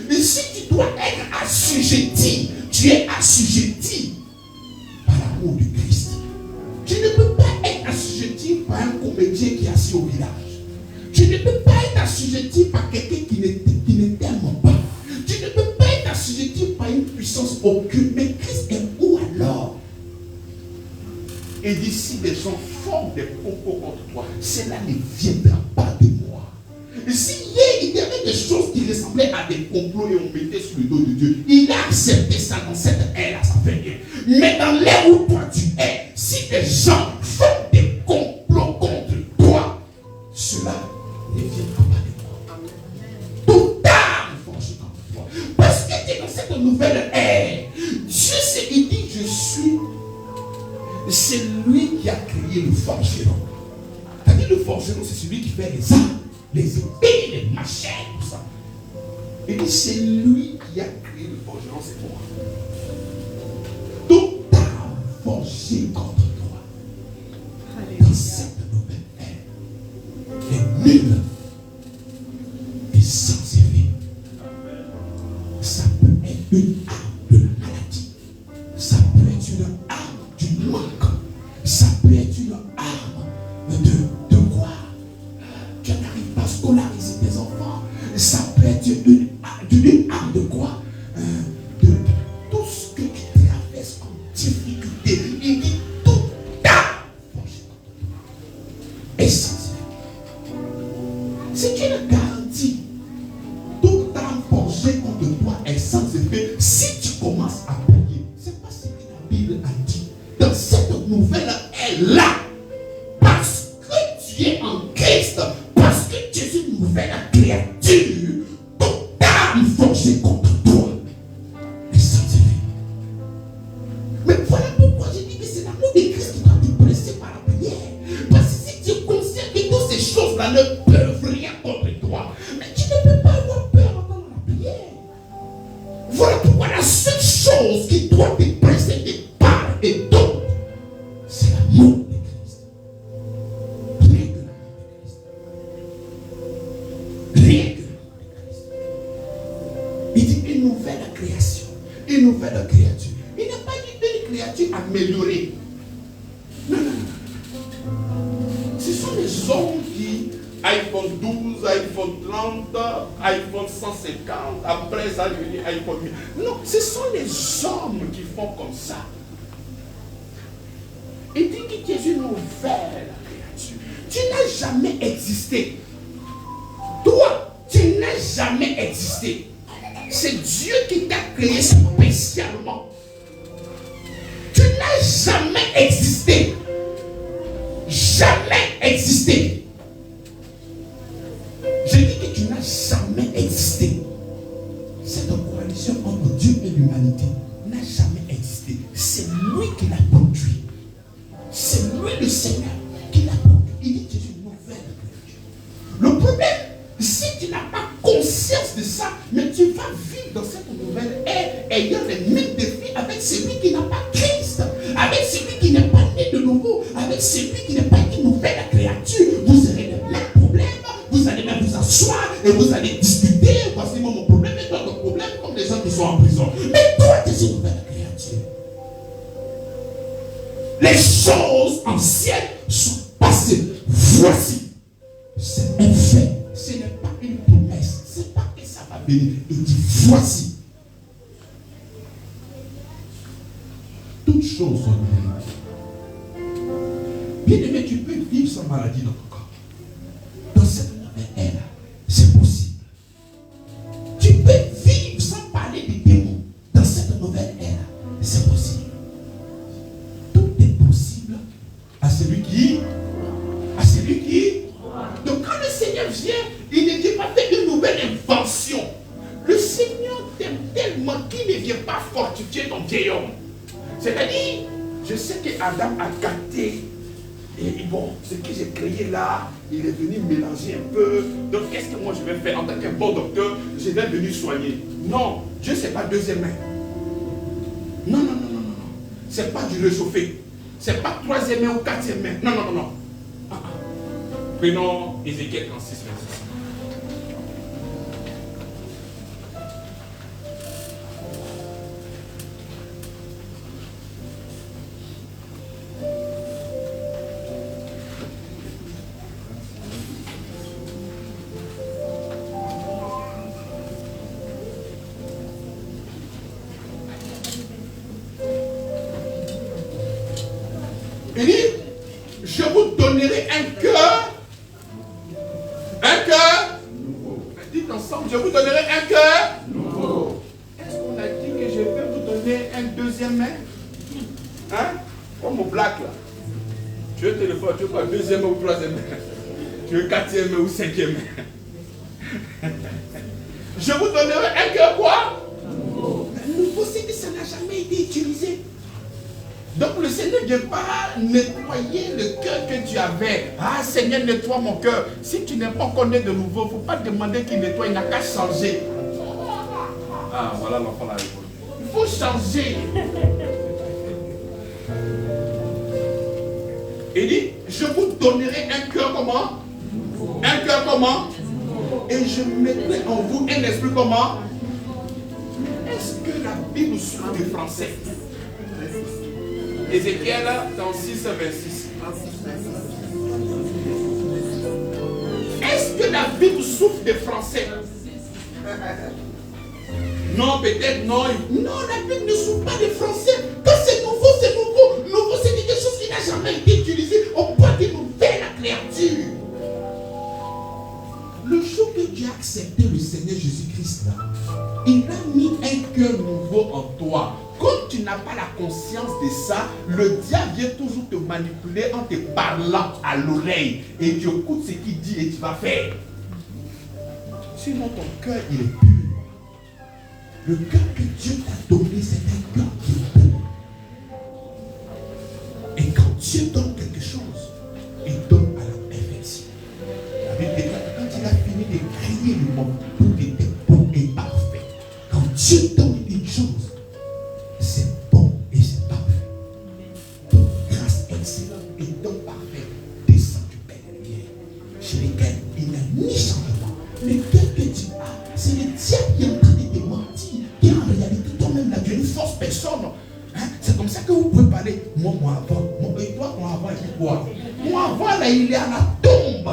B: et si tu dois être assujetti, tu es assujetti par l'amour du Christ. Tu ne peux pas être assujetti par un comédien qui est assis au village. Tu ne peux pas être assujetti par quelqu'un qui ne t'aime pas. Tu ne peux pas être assujetti par une puissance occulte. Mais Christ est où alors? Et d'ici des gens forment des propos contre toi, cela ne viendra pas de moi. Et s'il y avait des choses qui ressemblaient à des complots et on mettait sur le dos de Dieu, il a accepté ça dans cette ère-là, ça fait rien. Mais dans l'ère où toi tu es, si des gens font des complots contre toi, cela ne viendra pas de moi. Tout arme forgée contre toi. Parce que tu es dans cette nouvelle ère. Dieu il dit, je suis. C'est lui qui a créé le forgeron. C'est-à-dire le forgeron, c'est celui qui fait les armes, les épées, les machettes, tout ça. Il dit, c'est lui qui a créé le forgeron, c'est moi. Tout arme forgée contre toi. Dans cette nouvelle ère est nulle et sans effet. Ça peut être une arme de la maladie. Ça peut être une arme du manque. Ça peut être une arme de quoi? Tu n'arrives pas à scolariser tes enfants. Ça peut être une arme de quoi? De tout ce que tu traverses comme difficulté. Il dit tout arme forgée contre toi. Et sans effet. C'est une garantie. Toute arme forgée contre toi est sans effet si tu commences à prier. C'est pas ce que la Bible a dit. Dans cette nouvelle est-là, parce que tu es en Christ, parce que tu es une nouvelle créature, toute arme forgée contre toi est sans effet. Mais voilà pourquoi je dis que c'est l'amour de Christ qui doit te presser par la prière. Parce que si tu es conscient que toutes ces choses-là ne peuvent rien contre toi, mais tu ne peux pas avoir peur pendant la prière. Voilà pourquoi la seule chose qui doit te presser de part et d'autre, c'est l'amour de Christ. Rien que l'amour de Christ. Rien que l'amour de Christ. Il dit une nouvelle création, une nouvelle créature. Il n'a pas dit une créature améliorée. Non, non, non. Ce sont les hommes qui, iPhone 12, iPhone 30, iPhone 150, après ça, je dis iPhone 1000. Non, ce sont les hommes qui font comme ça. Il dit que tu es une nouvelle créature. Tu n'as jamais existé. Toi, tu n'as jamais existé. C'est Dieu qui t'a créé spécialement. Tu n'as jamais existé. Jamais existé. Je dis que tu n'as jamais existé. Cette coalition entre Dieu et l'humanité n'a jamais existé. C'est lui qui l'a produit. C'est lui le Seigneur qui l'a produit. Il dit que tu es une nouvelle créature. Le problème, si tu n'as pas conscience de ça, mais tu vas vivre dans cette nouvelle ère ayant les mêmes défis avec celui qui n'a pas Christ, avec celui qui n'est pas né de nouveau, avec celui qui n'est pas une nouvelle créature. Vous aurez les mêmes problèmes, vous allez même vous asseoir et vous allez discuter. Voici moi mon problème et toi ton problème, comme les gens qui sont en prison. Mais toi, tu es une nouvelle créature. Les choses anciennes sont passées. Voici. C'est un fait. Ce n'est pas une promesse. Ce n'est pas que ça va venir. Il dit voici. Toutes choses sont nouvelles. Bien aimé, tu peux vivre sans maladie dans ton corps. Dans cette nouvelle ère, c'est possible. Tu peux vivre sans parler des démons. Dans cette nouvelle ère, c'est possible. Tout est possible à celui qui. Donc quand le Seigneur vient, il ne dit pas faire une nouvelle invention. Le Seigneur t'aime tellement qu'il ne vient pas fortifier ton vieil homme. C'est-à-dire, je sais que Adam a gâté. Et bon, ce que j'ai créé là, il est venu mélanger un peu. Donc qu'est-ce que moi je vais faire en tant qu'un bon docteur? Je vais venir soigner. Non, Dieu c'est pas deuxième main. Non, non, non. Ce n'est pas du réchauffé. Ce n'est pas 3e main ou 4e main. Non, non, non, non. Prenons Ézéchiel 36, 26. Il dit, je vous donnerai un cœur. Un cœur nouveau. Dites ensemble, je vous donnerai un cœur nouveau. Est-ce qu'on a dit que je vais vous donner un 2e main? Hein? Comme au black là. Tu veux téléphone, tu veux quoi? 2e main ou 3e main? Tu veux 4e main ou 5e main? Je vous donnerai un cœur quoi? Nouveau. Nouveau, c'est que ça n'a jamais été utilisé. Donc le Seigneur ne vient pas nettoyer le cœur que tu avais. Ah Seigneur, nettoie mon cœur. Si tu n'es pas encore né de nouveau, il ne faut pas demander qu'il nettoie, il n'a qu'à changer. Ah voilà l'enfant l'a répondu. Il faut changer. Il dit, je vous donnerai un cœur comment? Un cœur comment? Et je mettrai en vous un esprit comment? Est-ce que la Bible souffre du français? Ézéchiel 36, 26. Est-ce que la Bible souffre de français? Non, peut-être non. Non, la Bible ne souffre pas de français. Quand c'est nouveau, c'est nouveau. Nouveau, c'est quelque chose qui n'a jamais été utilisé. On peut dire nouvelle créature. Le jour que tu as accepté le Seigneur Jésus-Christ, il a mis un cœur nouveau en toi. Quand tu n'as pas la conscience de ça, le diable vient toujours te manipuler en te parlant à l'oreille. Et tu écoutes ce qu'il dit et tu vas faire. Sinon ton cœur, il est pur. Le cœur que Dieu t'a donné, c'est un cœur qui est pur. Et quand Dieu donne quelque chose, il donne à la perfection. La Bible dit que quand il a fini de créer le monde, tout était bon et parfait. Quand Dieu donne une chose, c'est bon et c'est parfait. Donc, grâce excellente et don parfait descend du Père de lumière, chez lesquels il n'y a ni changement. Le cœur que tu as, c'est le diable qui est en train de te mentir, qui en réalité toi-même là, tu es une fausse personne. Hein? C'est comme ça que vous pouvez parler. Moi avant, et toi, moi avant, et puis quoi? Moi avant, là, il est à la tombe.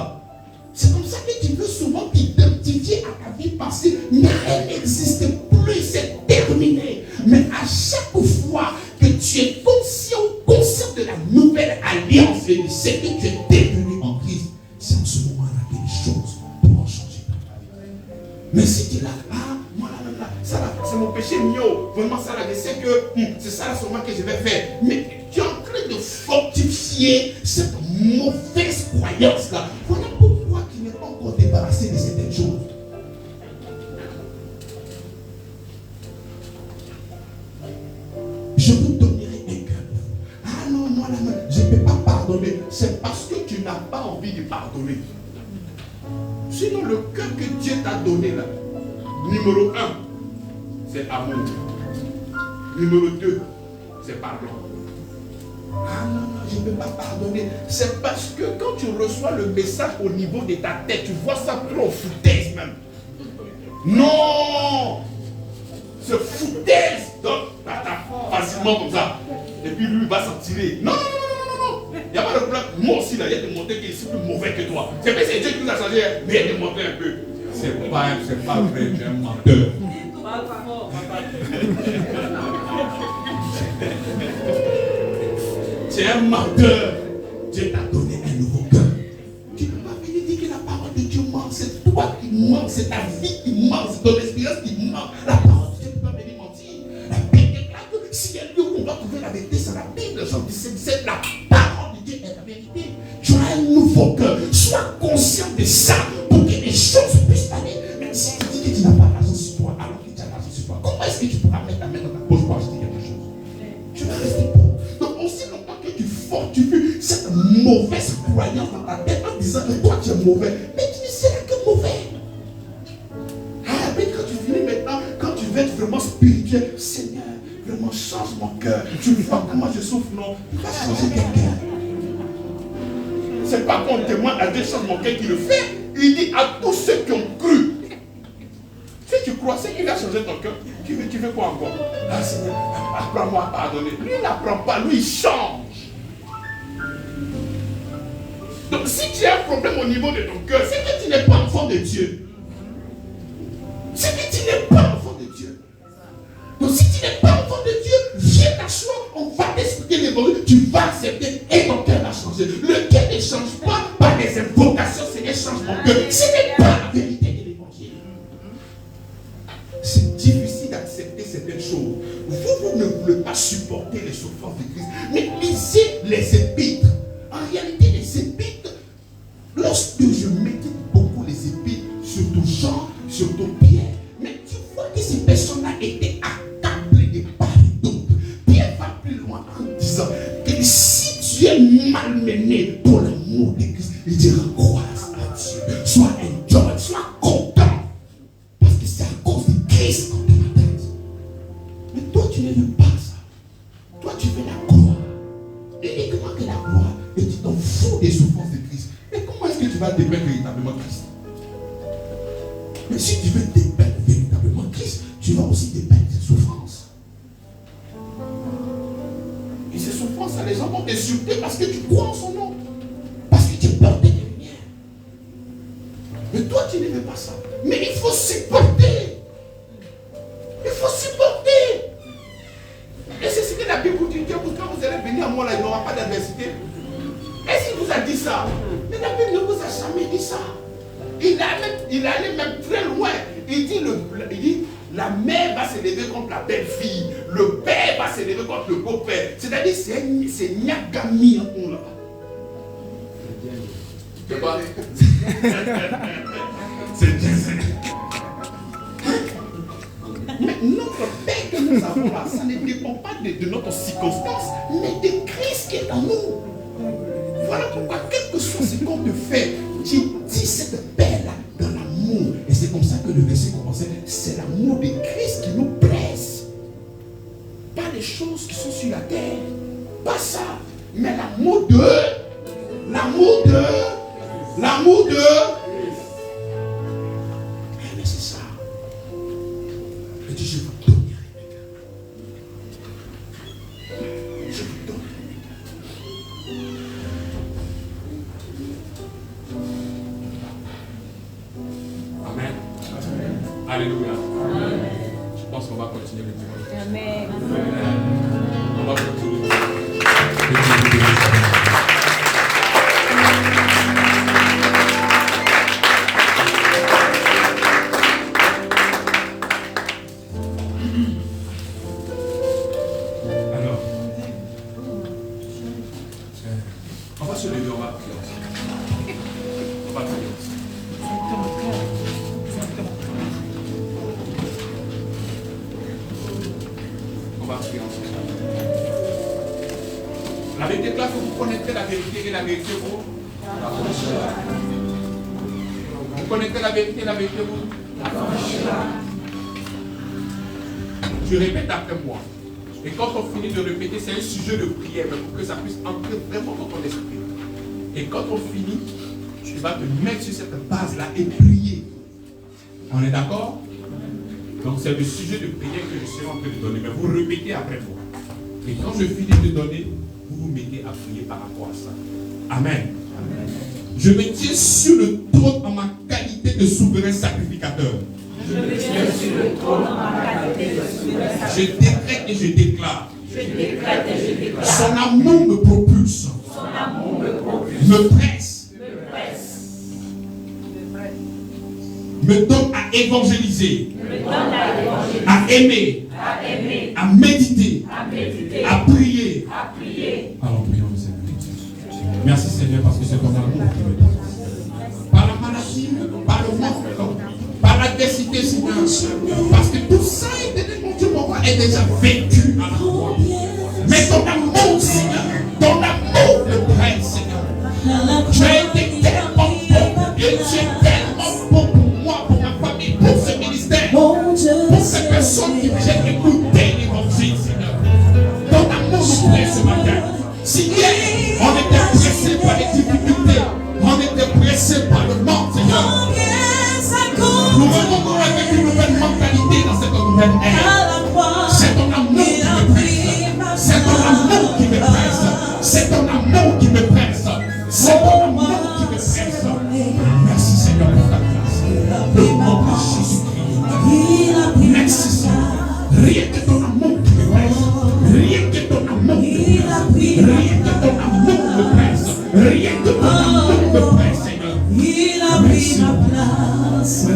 B: C'est comme ça que tu veux souvent t'identifier à ta vie passée, mais elle n'existe plus, c'est terminé. Mais à chaque fois que tu es conscient de la nouvelle alliance et de ce que tu es devenu en Christ, c'est en ce moment-là que les choses pourront changer dans ta vie. Mais si tu es là, ah, moi là, ça là, c'est mon péché mio, vraiment ça là, je sais que c'est ça là seulement que je vais faire. Mais tu es en train de fortifier cette mauvaise croyance là. Voilà pourquoi tu n'es pas encore débarrassé de certaines choses. Je vous donnerai un cœur. Ah non, moi là, je ne peux pas pardonner. C'est parce que tu n'as pas envie de pardonner. Sinon, le cœur que Dieu t'a donné là, numéro 1, c'est amour. Numéro 2, c'est pardon. Ah non, non, je ne peux pas pardonner. C'est parce que quand tu reçois le message au niveau de ta tête, tu vois ça trop foutaise même. Non! C'est foutaise! Donc, facilement comme ça. Et puis lui, il va s'en tirer. Non, non, non, non, non. Il n'y a pas de problème. Moi aussi, là, il y a des montées qui sont plus mauvais que toi. C'est vrai, c'est Dieu qui nous a changé, mais il y a des montées un peu. C'est pas vrai, tu es un menteur. Tu es un menteur. Dieu t'a donné un nouveau cœur. Tu ne peux pas venir dire que la parole de Dieu manque. C'est toi qui manque, c'est ta vie qui manque, c'est ton expérience qui manque. La parole de Dieu ne peut pas venir mentir. La Bible déclare que s'il y a lieu où on doit trouver la vérité, c'est la Bible. Jean 17, la parole de Dieu est la vérité. Tu as un nouveau cœur. Sois conscient de ça pour que les choses puissent aller. Mais si tu dis que tu n'as pas l'argent sur toi, alors que tu as l'argent sur toi, comment est-ce que tu pourras mettre ta main dans ta poche pour acheter quelque chose? Tu vas rester pauvre. Donc aussi longtemps que tu fortifies cette mauvaise croyance dans ta tête en disant que toi tu es mauvais, mais tu ne seras que mauvais. Ah, mais quand tu finis maintenant, quand tu veux être vraiment spirituel, Seigneur, vraiment change mon cœur. Tu vois comment je souffre, non? Il va changer quelqu'un. C'est pas qu'on témoigne à Dieu change mon cœur qui le fait. Il dit à tous ceux qui ont cru. Si tu crois, c'est qu'il a changé ton cœur. Tu veux quoi encore? Ah Seigneur, apprends-moi à pardonner. Lui, il n'apprend pas, lui, il change. Donc si tu as un problème au niveau de ton cœur, c'est que tu n'es pas enfant de Dieu. C'est que tu n'es pas enfant de Dieu. Donc si tu n'es pas enfant de Dieu, viens t'asseoir, on va t'expliquer l'évangile, tu vas accepter et ton cœur va changer. Le cœur ne change pas par des invocations, Seigneur, change mon cœur. Ce n'est pas la vérité de l'évangile. C'est difficile d'accepter certaines choses. Vous ne voulez pas supporter les souffrances de Christ. Mais lisez les épîtres. En réalité, les épîtres, lorsque je médite beaucoup les épîtres, surtout Jean, surtout Pierre, mais tu vois que ces personnes-là étaient accablées de part et d'autre. Pierre va plus loin en disant que si tu es malmené pour l'amour de Christ, il dira croise à Dieu. Sois enjoy, sois content. Parce que c'est à cause de Christ qu'on te maltraite. Mais toi, tu ne veux pas ça. Toi, tu veux la gloire. Uniquement que la gloire. Et tu t'en fous des souffrances de Christ. Mais comment est-ce que tu vas dépeindre véritablement Christ? Mais si tu veux dépeindre véritablement Christ, tu vas aussi dépeindre ses souffrances. Et ces souffrances, les gens vont t'insulter parce que tu crois en son nom. Parce que tu portes des lumières. Mais toi, tu ne veux pas ça. Mais il faut supporter. Il faut supporter. Et c'est ce que la Bible dit. Quand vous allez venir à moi, là, il n'y aura pas d'adversité. Est-ce qu'il vous a dit ça? Mais la Bible ne vous a jamais dit ça. Il allait même très loin. Il dit, la mère va se lever contre la belle-fille. Le père va se lever contre le beau-père. C'est-à-dire, c'est Nyagami en nous là. C'est quoi? C'est Dieu. Mais notre paix que nous avons là, ça ne dépend pas de notre circonstance, mais de Christ qui est en nous. Voilà pourquoi, quel que soit ce qu'on te fait, tu dis cette paix-là dans l'amour. Et c'est comme ça que le verset commençait. C'est l'amour de Christ qui nous presse. Pas les choses qui sont sur la terre. Pas ça. Mais l'amour de. Mais c'est ça. Et dis, je vous donne. Je vous donne. Amen. Alléluia. Je pense qu'on va continuer le dimanche.
D: Amen.
B: On va continuer. Alors, on va se lever, on va prier ensemble. On va prier ensemble. On va prier ensemble. La vérité là, que vous connaissez la vérité et la vérité vous. Vous connaissez la vérité et la vérité vous. Je répète après moi. Et quand on finit de répéter, c'est un sujet de prière, mais pour que ça puisse entrer vraiment dans ton esprit. Et quand on finit, tu vas te mettre sur cette base-là et prier. On est d'accord? Donc c'est le sujet de prière que je serai en train de donner. Mais vous répétez après moi. Et quand je finis de donner, vous vous mettez à prier par rapport à ça. Amen. Amen. Je me tiens sur le trône en ma qualité de souverain sacrificateur.
D: Je me tiens sur le trône en ma qualité de souverain sacrificateur.
B: Je décrète et je déclare.
D: Je décrète et je déclare.
B: Son amour me propulse.
D: Son amour me propulse.
B: Me presse.
D: Me presse.
B: Me donne à évangéliser.
D: Me donne à évangéliser.
B: À aimer.
D: À aimer.
B: À méditer.
D: À méditer.
B: À prier.
D: À prier.
B: Alors prions le Seigneur. Merci Seigneur parce que c'est ton amour qui me donne. Par la maladie, par le manque, par l'adversité Seigneur. Parce que tout ça est déjà vécu à la croix. Mais ton amour Seigneur, ton amour me prête Seigneur. Tu as été tellement bon et tu es tellement bon pour moi, pour ma famille, pour ce ministère, pour ces personnes qui viennent écouter l'évangile Seigneur. Ton amour Si hier, on était pressé par les difficultés, on était pressé par le manque, Seigneur, nous revenons avec une nouvelle mentalité dans cette nouvelle ère. C'est ton amour qui me presse. C'est ton amour qui me presse. C'est ton amour qui me presse. C'est ton amour qui me presse. Merci Seigneur pour ta grâce. Au nom de Jésus-Christ. Merci Seigneur. Rien que ton amour qui me presse. Rien que ton amour me presse. Rien que ton amour me presse. Rien que ton amour me presse, Seigneur. Merci.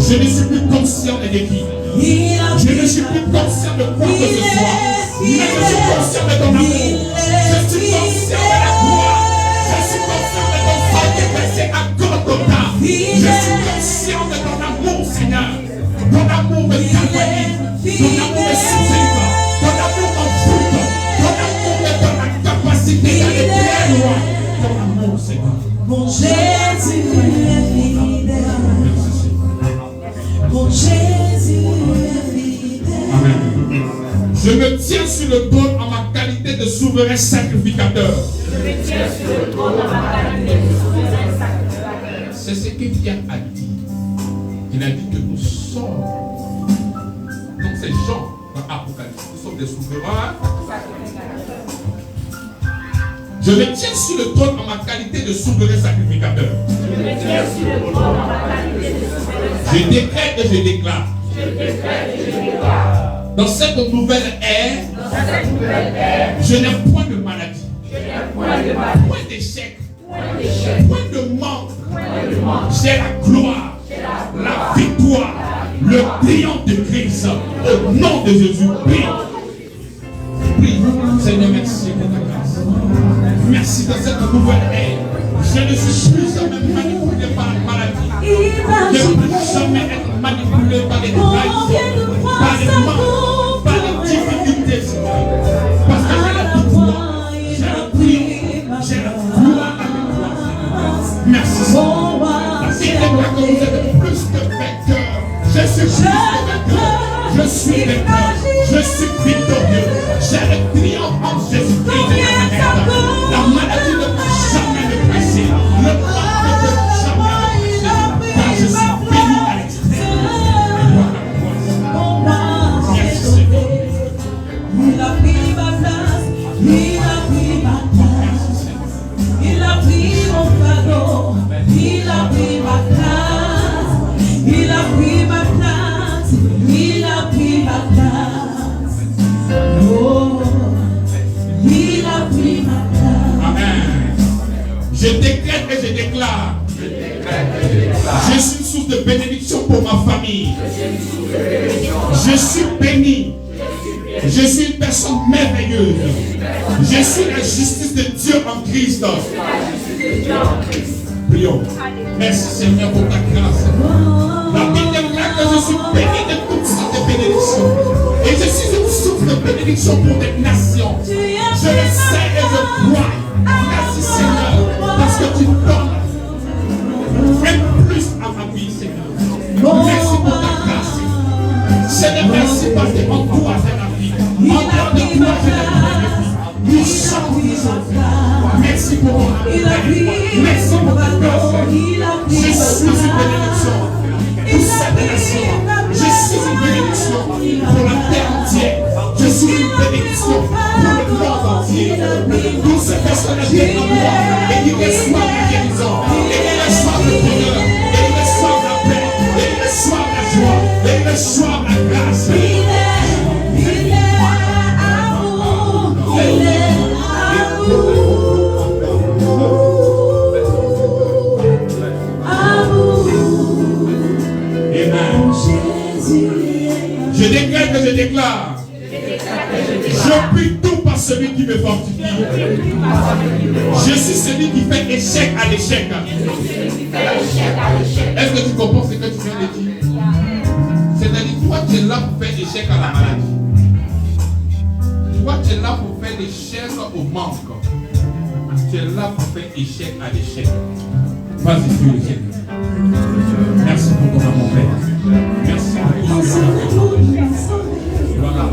B: Je ne suis plus conscient des défis. Je ne suis plus conscient de quoi que ce soit. Mais je suis conscient de ton amour. Je suis conscient de la gloire. Je suis conscient de ton sang qui est versé à Golgotha. Je suis conscient de ton amour, Seigneur. Ton amour me galvanise. Ton amour me soutient. Ton amour m'envoûte. Ton amour me donne la capacité d'aller bien loin. Ton amour, Seigneur.
E: Mon Jésus est fidèle. Mon Jésus est fidèle.
B: Amen. Je me tiens sur le trône en ma qualité de souverain sacrificateur. C'est ce que Pierre a dit. Il a dit que nous sommes, donc ces gens dans l'Apocalypse, nous sommes des souverains. Je me tiens sur le trône en ma qualité de souverain sacrificateur. Je décrète et je déclare. Dans cette nouvelle ère, je n'ai point de maladie, point d'échec, point de manque. J'ai la gloire, la victoire, le triomphe de Christ. Au nom de Jésus, prie. Prie. Seigneur, merci pour ta grâce. Merci dans cette nouvelle ère. Je ne suis plus jamais manipulé par la maladie. Je ne veux plus jamais être manipulé par les trahisons, par les manques, par les difficultés. Parce que j'ai la victoire, j'ai le prix, j'ai la gloire avec toi. Merci Seigneur. La Bible déclare que vous êtes plus que vainqueur. Je suis plus que vainqueur. Je suis vainqueur. Je suis victorieux. J'ai le triomphe en Jésus-Christ de Nazareth. La maladie ne peut jamais me presser. Le mal ne peut jamais me presser. Car je suis béni à l'extérieur. Merci Seigneur.
E: Il a pris ma place. Il a pris ma place. Il a pris mon fardeau. Il a pris ma place. Il a pris ma place. Il a pris ma place. Oh, il a pris ma place.
B: Amen. Je décrète et je déclare. Je suis une source de bénédiction pour ma famille. Je suis béni. Je suis une personne merveilleuse. Je suis la justice de Dieu en Christ. Prions. Merci Seigneur pour ta grâce. La Bible déclare que je suis béni de toutes sortes de bénédictions. Et je suis une source de bénédiction pour des nations. Je le sais et je crois. Merci Seigneur. Parce que tu donnes un plus à ma vie, Seigneur. Merci pour ta grâce. Seigneur, merci parce que en toi j'ai la vie. En dehors de toi j'ai la vie. Nous sommes merci pour ton amour. Merci pour ta grâce. Je suis une bénédiction pour cette nation. Je suis une bénédiction pour la terre entière. Je suis une bénédiction pour le monde entier. Tous ces personnes viennent à moi et ils reçoivent la guérison, et ils reçoivent le bonheur, et ils reçoivent la paix, et ils reçoivent la joie, et ils reçoivent la grâce. Je déclare que je déclare. Je puis tout par celui qui me fortifie. Je suis celui qui fait échec à l'échec. Est-ce que tu comprends ce que tu viens de dire? C'est-à-dire, toi tu es là pour faire échec à la maladie. Toi tu es là pour faire échec au manque. Tu es là pour faire échec à l'échec. Vas-y, Dieu le Seigneur. Merci pour ton amour, Père. Merci pour ton amour. Voilà.